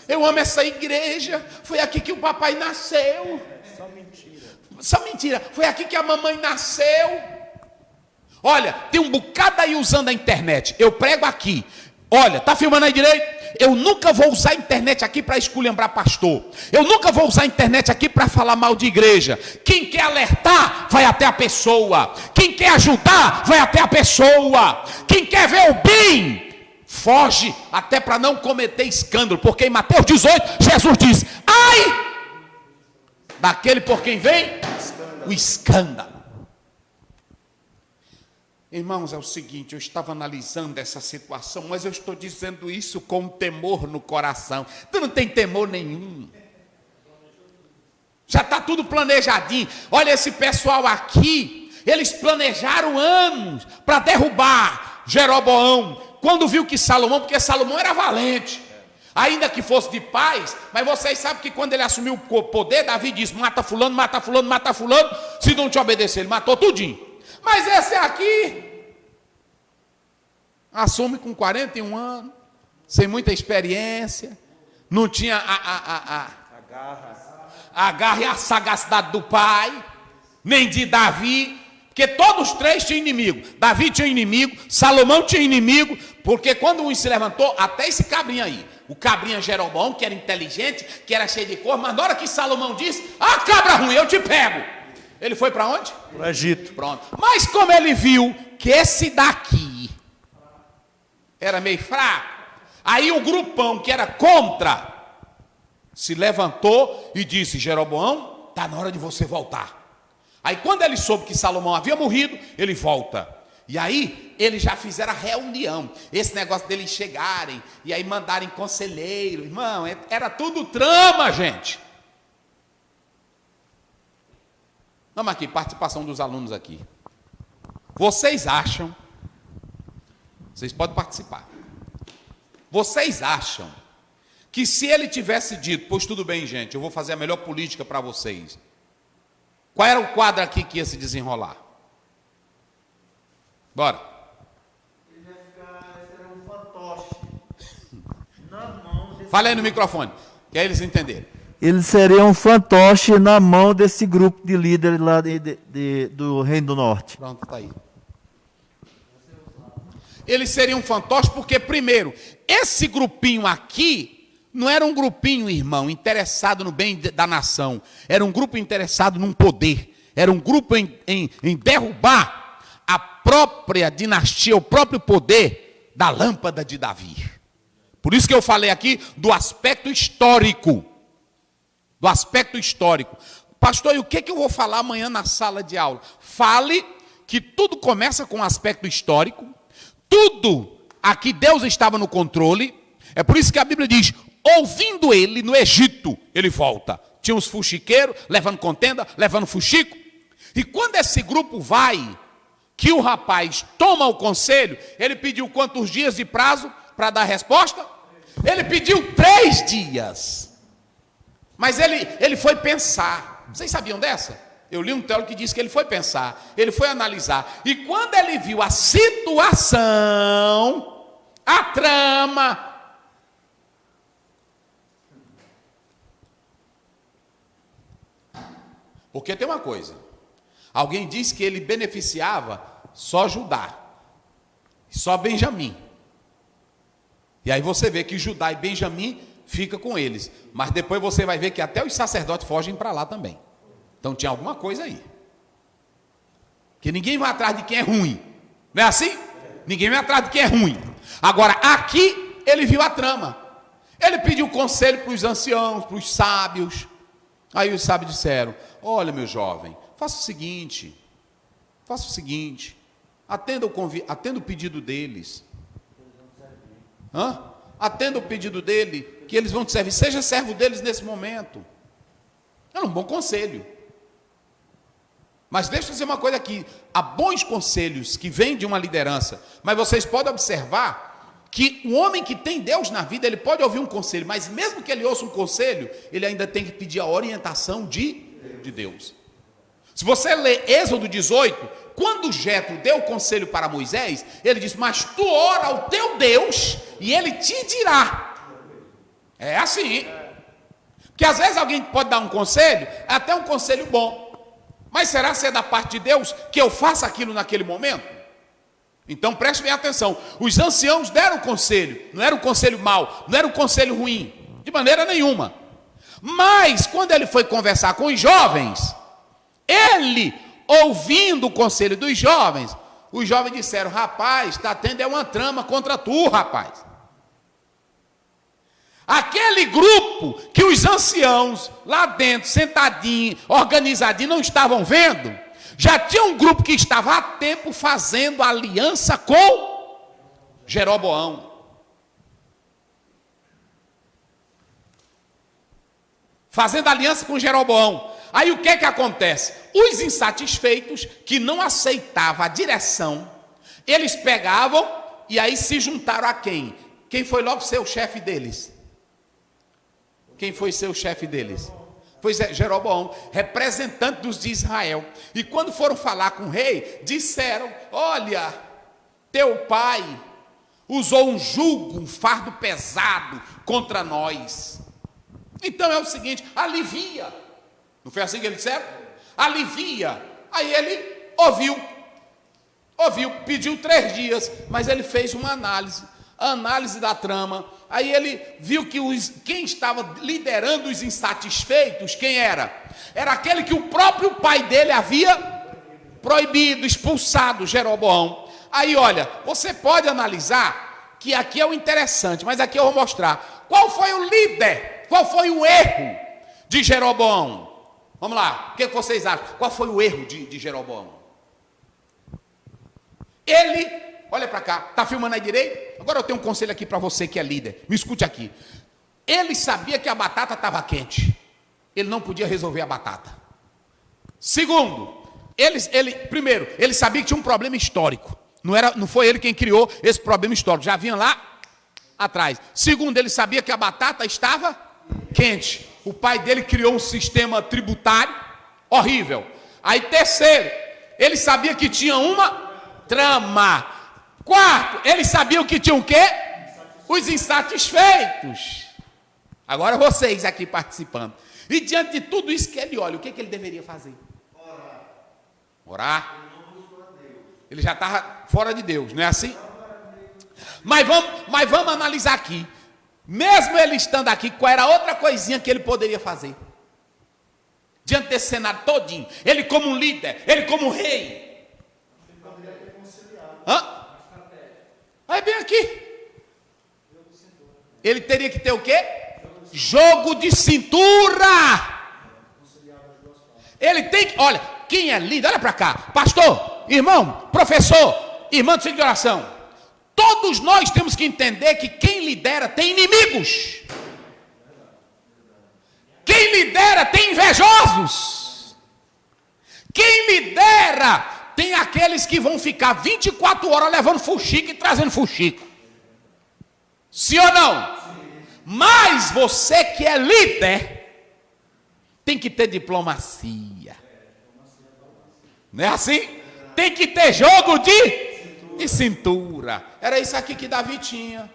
Eu amo essa igreja, foi aqui que o papai nasceu. Só mentira, foi aqui que a mamãe nasceu. Olha, tem um bocado aí usando a internet. Eu prego aqui. Olha, tá filmando aí direito? Eu nunca vou usar a internet aqui para esculhambrar pastor. Eu nunca vou usar a internet aqui para falar mal de igreja. Quem quer alertar, vai até a pessoa. Quem quer ajudar, vai até a pessoa. Quem quer ver o bem, foge até para não cometer escândalo, porque em Mateus 18, Jesus diz: ai daquele por quem vem o escândalo. Irmãos, é o seguinte, eu estava analisando essa situação, mas eu estou dizendo isso com temor no coração. Tu não tem temor nenhum. Já está tudo planejadinho. Olha esse pessoal aqui, eles planejaram anos para derrubar Jeroboão. Quando viu que Salomão, porque Salomão era valente, ainda que fosse de paz, mas vocês sabem que quando ele assumiu o poder, Davi disse: mata fulano, mata fulano, mata fulano, se não te obedecer, ele matou tudinho. Mas esse aqui assume com 41 anos, sem muita experiência, não tinha a garra e a sagacidade do pai, nem de Davi, porque todos os três tinham inimigo. Davi tinha inimigo, Salomão tinha inimigo, porque quando um se levantou, até esse cabrinha aí, o cabrinha Jeroboão, que era inteligente, que era cheio de cor, mas na hora que Salomão disse: ah, cabra ruim, eu te pego, ele foi para onde? Para o Egito. Pronto. Mas como ele viu que esse daqui era meio fraco, aí o grupão que era contra se levantou e disse: Jeroboão, está na hora de você voltar. Aí quando ele soube que Salomão havia morrido, ele volta. E aí eles já fizeram a reunião, esse negócio deles chegarem e aí mandarem conselheiro. Irmão, era tudo trama, gente. Vamos aqui, participação dos alunos aqui. Vocês acham, vocês podem participar, vocês acham que se ele tivesse dito: pois tudo bem, gente, eu vou fazer a melhor política para vocês, qual era o quadro aqui que ia se desenrolar? Bora. Ele ia ser um fantoche na mão desse... Fala aí no microfone, que aí eles entenderam. Ele seria um fantoche na mão desse grupo de líderes lá do Reino do Norte. Pronto, está aí. Ele seria um fantoche porque, primeiro, esse grupinho aqui não era um grupinho, irmão, interessado no bem da nação. Era um grupo interessado num poder. Era um grupo em derrubar a própria dinastia, o próprio poder da lâmpada de Davi. Por isso que eu falei aqui do aspecto histórico. Do aspecto histórico. Pastor, e o que eu vou falar amanhã na sala de aula? Fale que tudo começa com um aspecto histórico. Tudo aqui Deus estava no controle. É por isso que a Bíblia diz: ouvindo ele no Egito, ele volta. Tinha uns fuxiqueiros levando contenda, levando fuxico. E quando esse grupo vai, que o rapaz toma o conselho, ele pediu quantos dias de prazo para dar a resposta? Ele pediu 3 dias. Mas ele foi pensar. Vocês sabiam dessa? Eu li um teólogo que disse que ele foi pensar, ele foi analisar. E quando ele viu a situação, a trama, porque tem uma coisa, alguém disse que ele beneficiava só Judá, só Benjamim. E aí você vê que Judá e Benjamim fica com eles, mas depois você vai ver que até os sacerdotes fogem para lá também. Então tinha alguma coisa aí. Que ninguém vai atrás de quem é ruim. Não é assim? Ninguém vai atrás de quem é ruim. Agora, aqui, ele viu a trama. Ele pediu conselho para os anciãos, para os sábios. Aí os sábios disseram: olha, meu jovem, faça o seguinte, atenda o pedido deles. Atenda o pedido dele, que eles vão te servir. Seja servo deles nesse momento. É um bom conselho. Mas deixa eu dizer uma coisa aqui: há bons conselhos que vêm de uma liderança, mas vocês podem observar que o homem que tem Deus na vida, ele pode ouvir um conselho, mas mesmo que ele ouça um conselho, ele ainda tem que pedir a orientação de Deus. Se você ler Êxodo 18, quando Jetro deu o conselho para Moisés, ele disse: mas tu ora ao teu Deus e ele te dirá. É assim. Porque às vezes alguém pode dar um conselho, até um conselho bom, mas será que é da parte de Deus que eu faça aquilo naquele momento? Então preste bem atenção, os anciãos deram conselho, não era um conselho mau, não era um conselho ruim, de maneira nenhuma. Mas quando ele foi conversar com os jovens, ele, ouvindo o conselho dos jovens, os jovens disseram: rapaz, está tendo uma trama contra tu, rapaz. Aquele grupo que os anciãos lá dentro, sentadinhos, organizadinhos, não estavam vendo, já tinha um grupo que estava há tempo fazendo aliança com Jeroboão. Fazendo aliança com Jeroboão. Aí o que é que acontece? Os insatisfeitos, que não aceitavam a direção, eles pegavam e aí se juntaram a quem? Quem foi logo ser o chefe deles? Quem foi ser o chefe deles? Foi Jeroboão, representante dos de Israel. E quando foram falar com o rei, disseram: olha, teu pai usou um jugo, um fardo pesado contra nós. Então é o seguinte, alivia. Não foi assim que eles disseram? Alivia. Aí ele ouviu, pediu 3 dias, mas ele fez uma análise da trama. Aí ele viu que quem estava liderando os insatisfeitos, quem era? Era aquele que o próprio pai dele havia proibido, expulsado, Jeroboão. Aí olha, você pode analisar que aqui é o interessante, mas aqui eu vou mostrar. Qual foi o líder? Qual foi o erro de Jeroboão? Vamos lá, o que vocês acham? Qual foi o erro de Jeroboão? Ele, olha para cá, está filmando aí direito? Agora eu tenho um conselho aqui para você que é líder, me escute aqui. Ele sabia que a batata estava quente, ele não podia resolver a batata. Segundo, primeiro, ele sabia que tinha um problema histórico, não foi ele quem criou esse problema histórico, já vinha lá atrás. Segundo, ele sabia que a batata estava quente. O pai dele criou um sistema tributário horrível. Aí terceiro, ele sabia que tinha uma trama. Quarto, ele sabia que tinha o quê? Os insatisfeitos. Agora vocês aqui participando. E diante de tudo isso que ele olha, o que ele deveria fazer? Orar. Ele já estava fora de Deus, não é assim? Mas vamos analisar aqui. Mesmo ele estando aqui, qual era a outra coisinha que ele poderia fazer? Diante desse cenário todinho. Ele como um líder, ele como um rei. Ele poderia ter conciliado. Aí bem aqui. Ele teria que ter o quê? Jogo de cintura. Ele tem que, olha, quem é líder, olha para cá. Pastor, irmão, professor, irmão do centro de oração. Todos nós temos que entender que quem lidera tem inimigos. Quem lidera tem invejosos. Quem lidera tem aqueles que vão ficar 24 horas levando fuxico e trazendo fuxico. Sim ou não? Mas você que é líder tem que ter diplomacia. Não é assim? Tem que ter jogo de cintura. Era isso aqui que Davi tinha.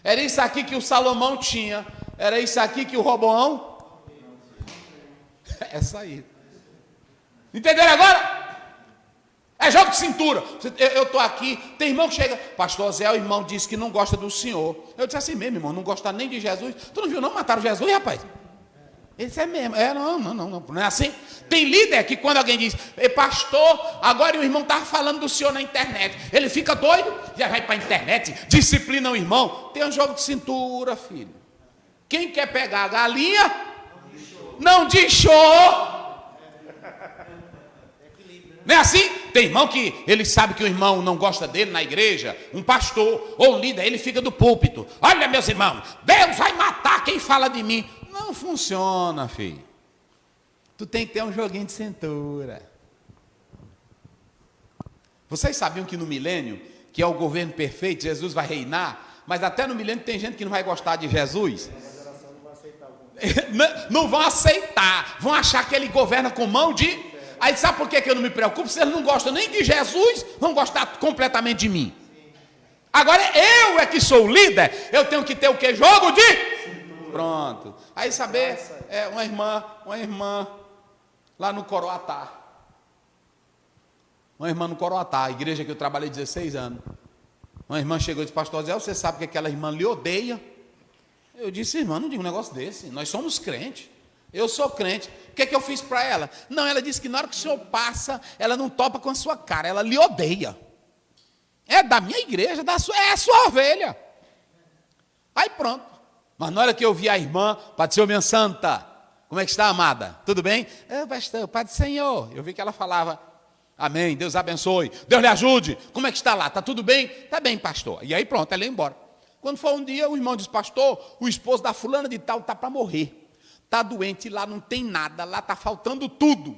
Era isso aqui que o Salomão tinha. Era isso aqui que o Roboão. Essa aí. Entenderam agora? É jogo de cintura. Eu estou aqui, tem irmão que chega, pastor Zé, o irmão disse que não gosta do Senhor. Eu disse assim mesmo, irmão, não gosta nem de Jesus. Tu não viu não? Mataram Jesus, rapaz? Ele disse, é mesmo. Não é assim? Tem líder que quando alguém diz, pastor, agora o irmão estava falando do senhor na internet. Ele fica doido, já vai para a internet, disciplina o irmão. Tem um jogo de cintura, filho. Quem quer pegar a galinha, não deixou. Não é assim? Tem irmão que ele sabe que o irmão não gosta dele na igreja, um pastor ou um líder, ele fica do púlpito. Olha, meus irmãos, Deus vai matar quem fala de mim. Não funciona, filho. Tu tem que ter um joguinho de cintura. Vocês sabiam que no milênio, que é o governo perfeito, Jesus vai reinar, mas até no milênio tem gente que não vai gostar de Jesus. Não vão aceitar, vão achar que ele governa com mão de... Aí sabe por que eu não me preocupo? Se eles não gostam nem de Jesus, vão gostar completamente de mim. Agora eu é que sou o líder, eu tenho que ter o que? Jogo de... Pronto. Aí saber, uma irmã lá no Coroatá. Uma irmã no Coroatá, a igreja que eu trabalhei 16 anos. Uma irmã chegou e disse, pastor Zé, você sabe que aquela irmã lhe odeia? Eu disse, irmã, não diga um negócio desse, nós somos crentes. Eu sou crente. O que é que eu fiz para ela? Não, ela disse que na hora que o senhor passa, ela não topa com a sua cara, ela lhe odeia. É da minha igreja, é a sua ovelha. Aí pronto. Mas na hora que eu vi a irmã, Pai do Senhor, minha santa, como é que está, amada? Tudo bem? Pastor, Pai do Senhor. Eu vi que ela falava, amém, Deus abençoe, Deus lhe ajude. Como é que está lá? Está tudo bem? Está bem, pastor. E aí pronto, ela ia embora. Quando foi um dia, o irmão disse, pastor, o esposo da fulana de tal está para morrer. Está doente, lá não tem nada, lá está faltando tudo.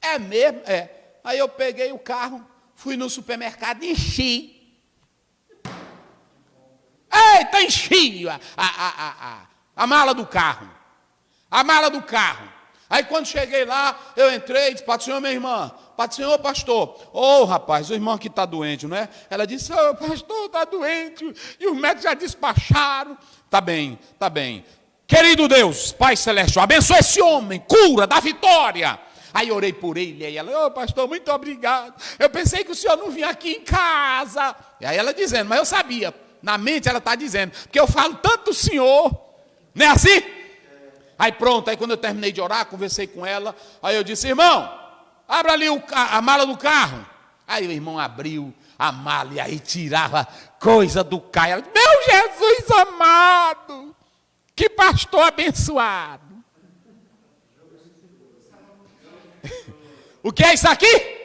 É mesmo? É. Aí eu peguei o carro, fui no supermercado e enchi. Eita, enchi a mala do carro. A mala do carro. Aí quando cheguei lá, eu entrei e disse, Pai do Senhor, minha irmã, Pai do Senhor, pastor. Ô, rapaz, o irmão aqui está doente, não é? Ela disse, ô, pastor, está doente. E os médicos já despacharam. Tá bem, tá bem. Querido Deus, Pai Celestial, abençoa esse homem, cura, dá vitória. Aí eu orei por ele, aí ela, ô pastor, muito obrigado. Eu pensei que o senhor não vinha aqui em casa. E aí ela dizendo, mas eu sabia. Na mente ela está dizendo, porque eu falo tanto do senhor. Não é assim? Aí pronto, aí quando eu terminei de orar, conversei com ela. Aí eu disse, irmão, abra ali a mala do carro. Aí o irmão abriu a mala e aí tirava coisa do carro. Ela disse, meu Jesus amado, que pastor abençoado. O que é isso aqui?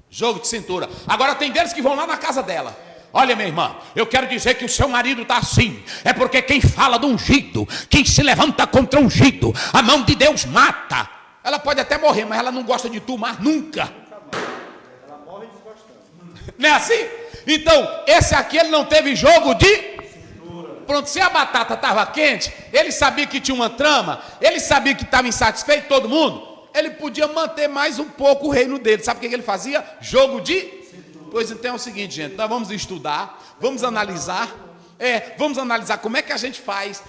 Jogo de cintura. Agora tem deles que vão lá na casa dela. Olha, minha irmã, eu quero dizer que o seu marido está assim. É porque quem fala do ungido, quem se levanta contra o ungido, a mão de Deus mata. Ela pode até morrer, mas ela não gosta de tu mais nunca. Ela morre desgostando. Não é assim? Então, esse aqui ele não teve jogo de... Pronto, se a batata estava quente, ele sabia que tinha uma trama, ele sabia que estava insatisfeito todo mundo, ele podia manter mais um pouco o reino dele. Sabe o que ele fazia? Jogo de... Pois então é o seguinte, gente, nós vamos estudar, vamos analisar, vamos analisar como é que a gente faz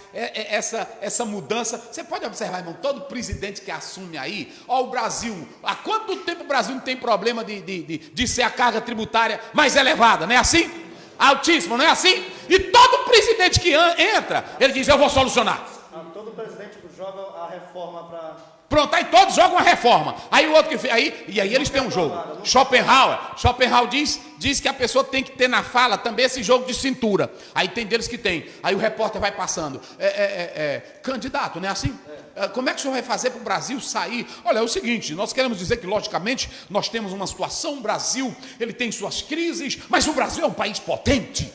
essa mudança. Você pode observar, irmão, todo presidente que assume aí, ó, o Brasil, há quanto tempo o Brasil não tem problema de ser a carga tributária mais elevada, não é assim? Altíssima, não é assim? E todo presidente que entra, ele diz, eu vou solucionar. Todo presidente joga a reforma para... Pronto, aí todos jogam a reforma. Aí o outro que fez, e aí eles têm um jogo. Schopenhauer diz que a pessoa tem que ter na fala também esse jogo de cintura. Aí tem deles que tem. Aí o repórter vai passando. Candidato, não é assim? Como é que o senhor vai fazer para o Brasil sair? Olha, é o seguinte, nós queremos dizer que, logicamente, nós temos uma situação, o Brasil, ele tem suas crises, mas o Brasil é um país potente.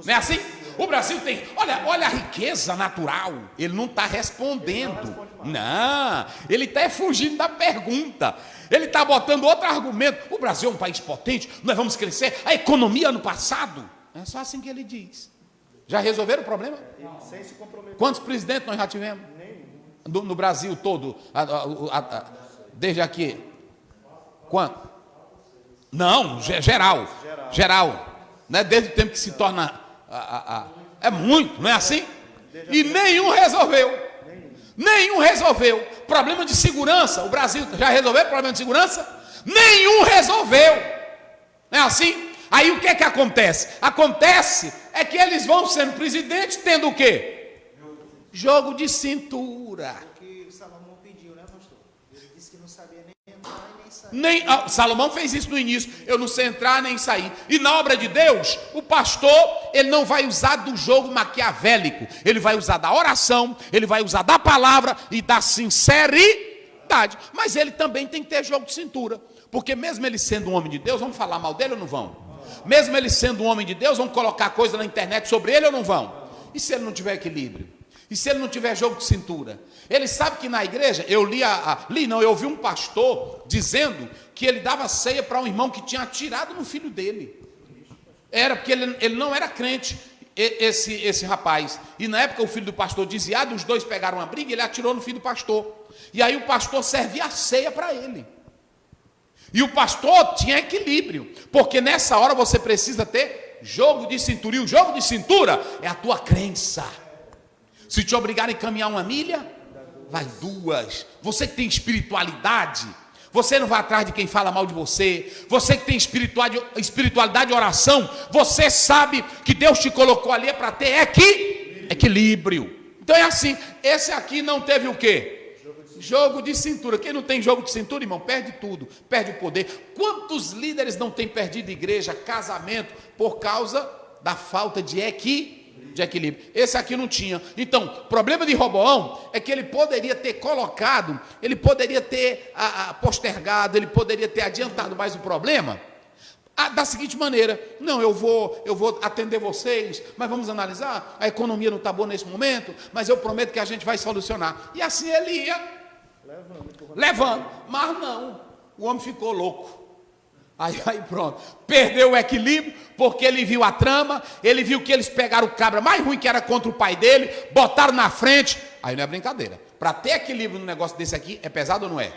Não é assim? O Brasil tem, olha a riqueza natural. Ele não está respondendo. Não, ele está fugindo da pergunta. Ele está botando outro argumento. O Brasil é um país potente, nós vamos crescer. A economia ano passado. É só assim que ele diz. Já resolveram o problema? Sem se comprometer. Quantos presidentes nós já tivemos? No Brasil todo. Desde aqui. Quanto? Não, geral. Né? Desde o tempo que se torna... é muito, não é assim? E nenhum resolveu. Nenhum resolveu. Problema de segurança. O Brasil já resolveu o problema de segurança? Nenhum resolveu. Não é assim? Aí o que é que acontece? Acontece é que eles vão sendo presidentes tendo o quê? Jogo de cintura. Que o Salomão pediu, né, pastor? Ele disse que não sabia nem entrar e nem sair. Salomão fez isso no início. Eu não sei entrar nem sair. E na obra de Deus, o pastor, ele não vai usar do jogo maquiavélico. Ele vai usar da oração, ele vai usar da palavra e da sinceridade. Mas ele também tem que ter jogo de cintura. Porque mesmo ele sendo um homem de Deus, vamos falar mal dele ou não vão? Mesmo ele sendo um homem de Deus, vamos colocar coisa na internet sobre ele ou não vão? E se ele não tiver equilíbrio? E se ele não tiver jogo de cintura? Ele sabe que na igreja, eu ouvi um pastor dizendo que ele dava ceia para um irmão que tinha atirado no filho dele. Era porque ele não era crente, esse rapaz. E na época o filho do pastor desviado, os dois pegaram uma briga e ele atirou no filho do pastor. E aí o pastor servia a ceia para ele. E o pastor tinha equilíbrio, porque nessa hora você precisa ter jogo de cintura. E o jogo de cintura é a tua crença. Se te obrigarem a caminhar uma milha, vai duas. Você que tem espiritualidade, você não vai atrás de quem fala mal de você. Você que tem espiritualidade e oração, você sabe que Deus te colocou ali para ter equilíbrio. Então é assim, esse aqui não teve o quê? Jogo de cintura. Quem não tem jogo de cintura, irmão, perde tudo, perde o poder. Quantos líderes não têm perdido igreja, casamento, por causa da falta de equilíbrio? De equilíbrio. Esse aqui não tinha. Então, o problema de Roboão é que ele poderia ter colocado, ele poderia ter postergado, ele poderia ter adiantado, mas o problema, da seguinte maneira: não, eu vou atender vocês, mas vamos analisar, a economia não está boa nesse momento, mas eu prometo que a gente vai solucionar. E assim ele ia levando, mas não, o homem ficou louco. Aí pronto, perdeu o equilíbrio, porque ele viu a trama, ele viu que eles pegaram o cabra mais ruim que era contra o pai dele, botaram na frente. Aí não é brincadeira. Para ter equilíbrio no negócio desse aqui, é pesado ou não é?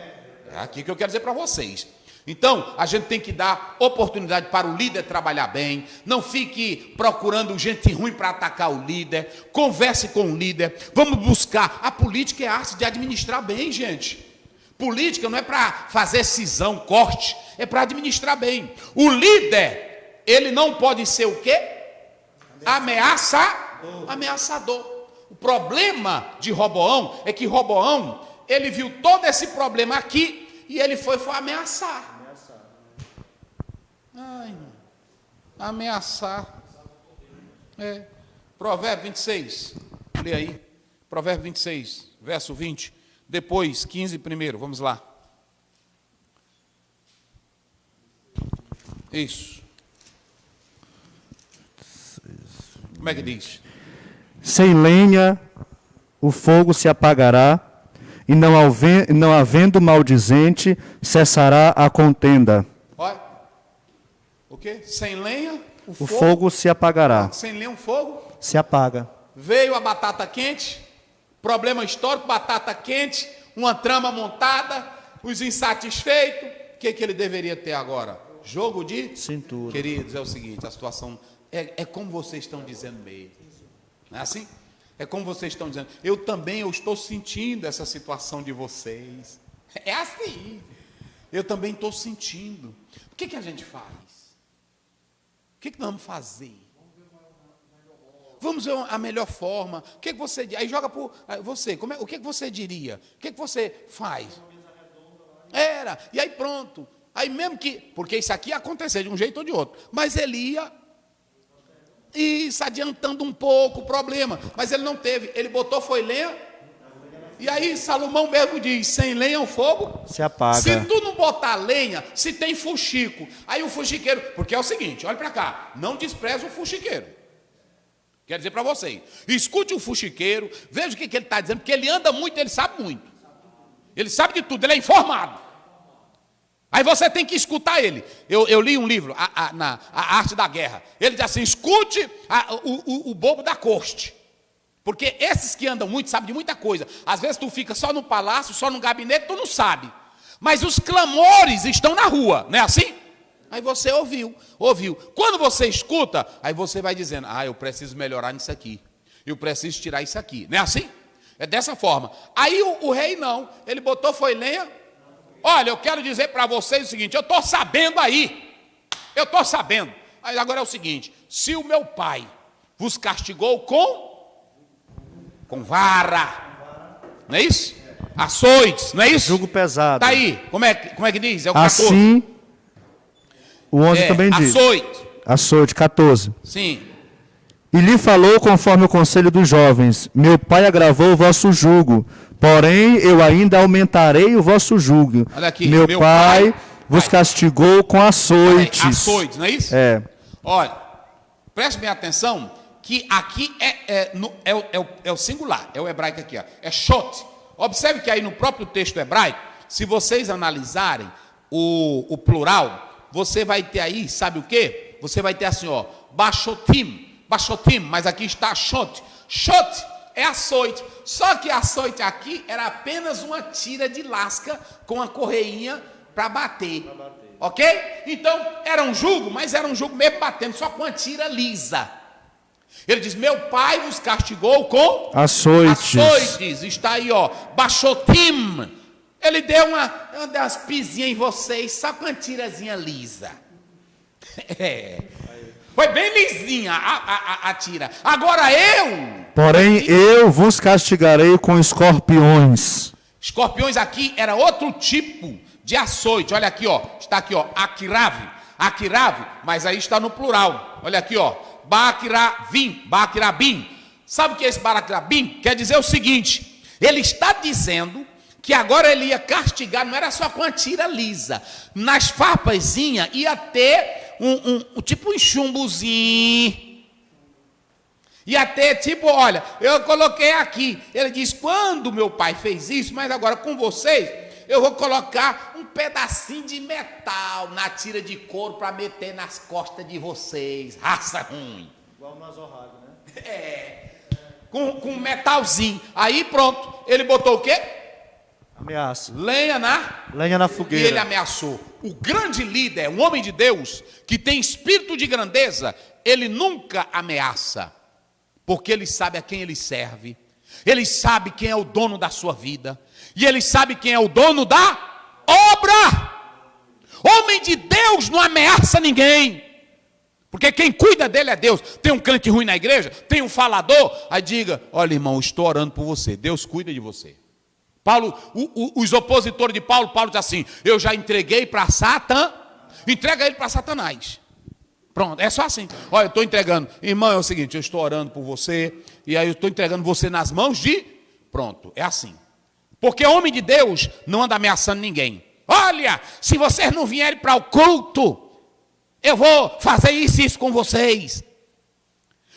É aqui que eu quero dizer para vocês. Então, a gente tem que dar oportunidade para o líder trabalhar bem, não fique procurando gente ruim para atacar o líder, converse com o líder, vamos buscar. A política é a arte de administrar bem, gente. Política não é para fazer cisão, corte, é para administrar bem. O líder, ele não pode ser o quê? Ameaçador. O problema de Roboão é que Roboão, ele viu todo esse problema aqui e ele foi ameaçar. Ameaçar. Provérbio 26, lê aí. Provérbio 26, verso 20. Depois, 15 primeiro, vamos lá. Isso. Como é que diz? Sem lenha o fogo se apagará, e não havendo maldizente, cessará a contenda. Olha. O quê? Sem lenha o fogo se apagará. Sem lenha o fogo se apaga. Veio a batata quente. Problema histórico, batata quente, uma trama montada, os insatisfeitos. O que ele deveria ter agora? Jogo de cintura. Queridos, é o seguinte, a situação é como vocês estão dizendo mesmo. Não é assim? É como vocês estão dizendo. Eu estou sentindo essa situação de vocês. É assim. Eu também estou sentindo. O que a gente faz? O que nós vamos fazer? Vamos ver a melhor forma. O que você diz? Aí joga para você. O que você diria? O que você faz? Era. E aí pronto. Aí mesmo que... Porque isso aqui ia acontecer de um jeito ou de outro. Mas ele ia... Isso, adiantando um pouco o problema. Mas ele não teve. Ele botou, foi lenha. E aí Salomão mesmo diz, sem lenha o fogo se apaga. Se tu não botar lenha, se tem fuxico. Aí o fuxiqueiro... Porque é o seguinte, olha para cá. Não despreza o fuxiqueiro. Quero dizer para vocês, escute o fuxiqueiro, veja o que ele está dizendo, porque ele anda muito, ele sabe muito. Ele sabe de tudo, ele é informado. Aí você tem que escutar ele. Eu li um livro, a Arte da Guerra. Ele diz assim, escute o bobo da corte. Porque esses que andam muito, sabem de muita coisa. Às vezes tu fica só no palácio, só no gabinete, tu não sabe. Mas os clamores estão na rua, não é assim? Aí você ouviu. Quando você escuta, aí você vai dizendo, eu preciso melhorar nisso aqui. Eu preciso tirar isso aqui. Não é assim? É dessa forma. Aí o rei não. Ele botou, foi lenha. Olha, eu quero dizer para vocês o seguinte, eu estou sabendo aí. Eu estou sabendo. Aí agora é o seguinte, se o meu pai vos castigou com vara, não é isso? Açoites, não é isso? Jugo pesado. Tá aí. Como é que diz? É o 14. Assim... O 11 também diz. Açoite, 14. Sim. E lhe falou conforme o conselho dos jovens, meu pai agravou o vosso jugo, porém eu ainda aumentarei o vosso jugo. Olha aqui, meu pai vos castigou com açoites. Açoites, não é isso? É. Olha, preste bem atenção, que aqui é o singular, é o hebraico aqui, ó, é shot. Observe que aí no próprio texto hebraico, se vocês analisarem o plural, você vai ter aí, sabe o quê? Você vai ter assim, ó, bachotim, mas aqui está shot. Shot é açoite. Só que açoite aqui era apenas uma tira de lasca com a correinha para bater. Ok? Então, era um jugo, mas era um jugo mesmo batendo, só com a tira lisa. Ele diz, meu pai vos castigou com açoites. Está aí, ó, bachotim. Ele deu umas pisinhas em vocês, só com uma tirazinha lisa. Foi bem lisinha a tira. Agora porém eu vos castigarei com escorpiões. Escorpiões aqui era outro tipo de açoite. Olha aqui, ó. Está aqui, ó. Akirav, mas aí está no plural. Olha aqui, ó. Baquirabim. Sabe o que é esse Baquirabim? Quer dizer o seguinte, ele está dizendo que agora ele ia castigar, não era só com a tira lisa, nas farpazinhas ia ter tipo um chumbozinho, ia ter tipo, olha, eu coloquei aqui, ele diz, quando meu pai fez isso, mas agora com vocês, eu vou colocar um pedacinho de metal na tira de couro para meter nas costas de vocês, raça ruim. Igual no azorrago, né? Com um metalzinho, aí pronto, ele botou o quê? Ameaça. Lenha na e fogueira. ele ameaçou. O grande líder, um homem de Deus, que tem espírito de grandeza, ele nunca ameaça, porque ele sabe a quem ele serve, ele sabe quem é o dono da sua vida, e ele sabe quem é o dono da obra. Homem de Deus não ameaça ninguém, porque quem cuida dele é Deus. Tem um crente ruim na igreja, tem um falador, aí diga, olha irmão, estou orando por você, Deus cuida de você. Paulo, os opositores de Paulo diz assim, eu já entreguei para Satã, entrega ele para Satanás. Pronto, é só assim. Olha, eu estou entregando, irmão, é o seguinte, eu estou orando por você, e aí eu estou entregando você nas mãos de... Pronto, é assim. Porque homem de Deus não anda ameaçando ninguém. Olha, se vocês não vierem para o culto, eu vou fazer isso com vocês.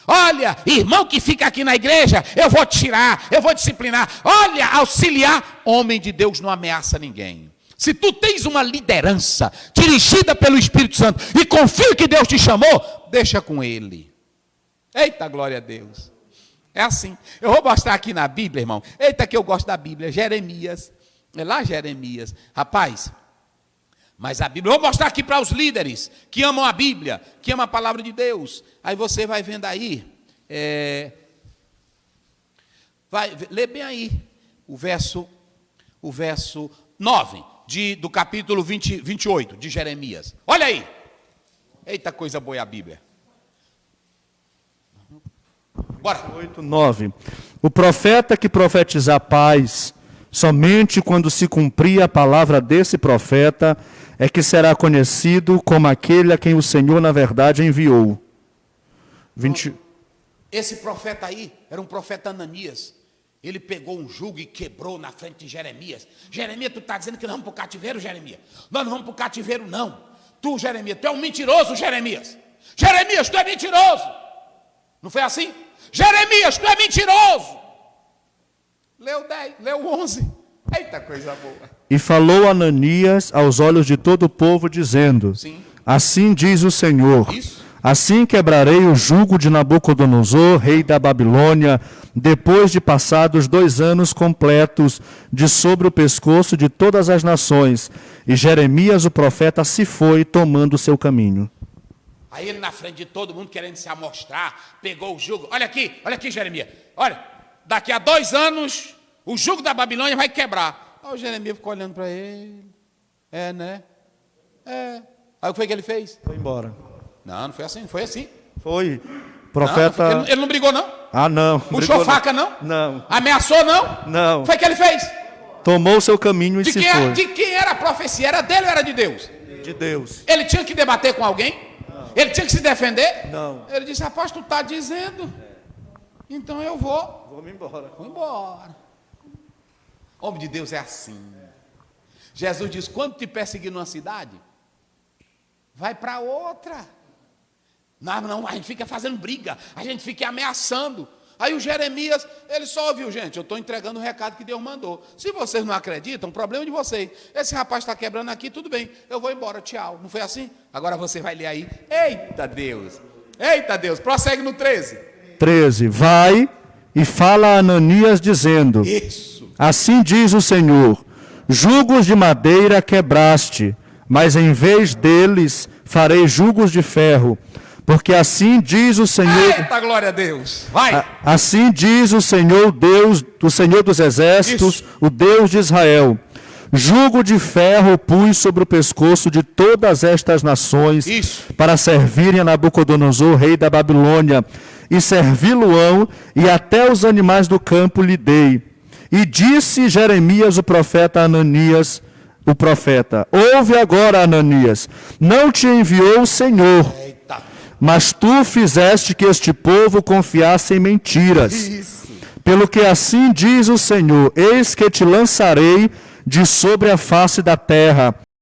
Olha, irmão que fica aqui na igreja, eu vou tirar, eu vou disciplinar. Olha, auxiliar. Homem de Deus não ameaça ninguém. Se tu tens uma liderança dirigida pelo Espírito Santo e confia que Deus te chamou, deixa com ele. Eita, glória a Deus. É assim. Eu vou mostrar aqui na Bíblia, irmão. Eita, que eu gosto da Bíblia. Jeremias. É lá Jeremias. Rapaz, mas a Bíblia, eu vou mostrar aqui para os líderes que amam a Bíblia, que amam a palavra de Deus. Aí você vai vendo aí, lê bem aí, o verso 9, do capítulo 28 de Jeremias. Olha aí, eita coisa boa é a Bíblia. Bora. 8, 9. O profeta que profetizar paz, somente quando se cumprir a palavra desse profeta, é que será conhecido como aquele a quem o Senhor, na verdade, enviou. 20... Esse profeta aí era um profeta Ananias. Ele pegou um jugo e quebrou na frente de Jeremias. Jeremias, tu está dizendo que nós vamos para o cativeiro, Jeremias? Nós não vamos para o cativeiro, não. Tu, Jeremias, tu é um mentiroso, Jeremias. Jeremias, tu é mentiroso. Não foi assim? Jeremias, tu é mentiroso. Leu 10, leu 11. Eita, coisa boa. E falou Ananias aos olhos de todo o povo, dizendo, Sim. Assim diz o Senhor, Isso. assim quebrarei o jugo de Nabucodonosor, rei da Babilônia, depois de passados 2 anos completos de sobre o pescoço de todas as nações. E Jeremias, o profeta, se foi, tomando o seu caminho. Aí ele na frente de todo mundo, querendo se amostrar, pegou o jugo. Olha aqui, Jeremias. Olha, daqui a 2 anos, o jugo da Babilônia vai quebrar. Aí o Jeremias ficou olhando para ele. Né? Aí o que foi que ele fez? Foi embora. Não foi assim, foi assim. Foi. Profeta... Não, ele não brigou, não? Ah, não. Puxou faca, não? Não. Ameaçou, não? Não. Foi o que ele fez? Tomou o seu caminho e se foi. De quem era a profecia? Era dele ou era de Deus? De Deus. Ele tinha que debater com alguém? Não. Ele tinha que se defender? Não. Ele disse, rapaz, tu está dizendo. Então eu vou. Vou-me embora. Vou embora. Homem de Deus é assim. Jesus diz, quando te perseguir numa cidade, vai para outra. Não, a gente fica fazendo briga, a gente fica ameaçando. Aí o Jeremias, ele só ouviu, gente, eu estou entregando o recado que Deus mandou. Se vocês não acreditam, problema de vocês. Esse rapaz está quebrando aqui, tudo bem, eu vou embora, tchau. Não foi assim? Agora você vai ler aí. Eita Deus, prossegue no 13. 13. Vai e fala a Ananias dizendo, Isso. Assim diz o Senhor, jugos de madeira quebraste, mas em vez deles farei jugos de ferro. Porque assim diz o Senhor... Eita, glória a Deus. Vai. Assim diz o Senhor Deus, o Senhor dos Exércitos, o Deus de Israel. Jugo de ferro pus sobre o pescoço de todas estas nações, para servirem a Nabucodonosor, rei da Babilônia, e servi-lo-ão, e até os animais do campo lhe dei. E disse Jeremias, o profeta, a Ananias, o profeta, ouve agora, Ananias, não te enviou o Senhor, mas tu fizeste que este povo confiasse em mentiras. Pelo que assim diz o Senhor: eis que te lançarei de sobre a face da terra,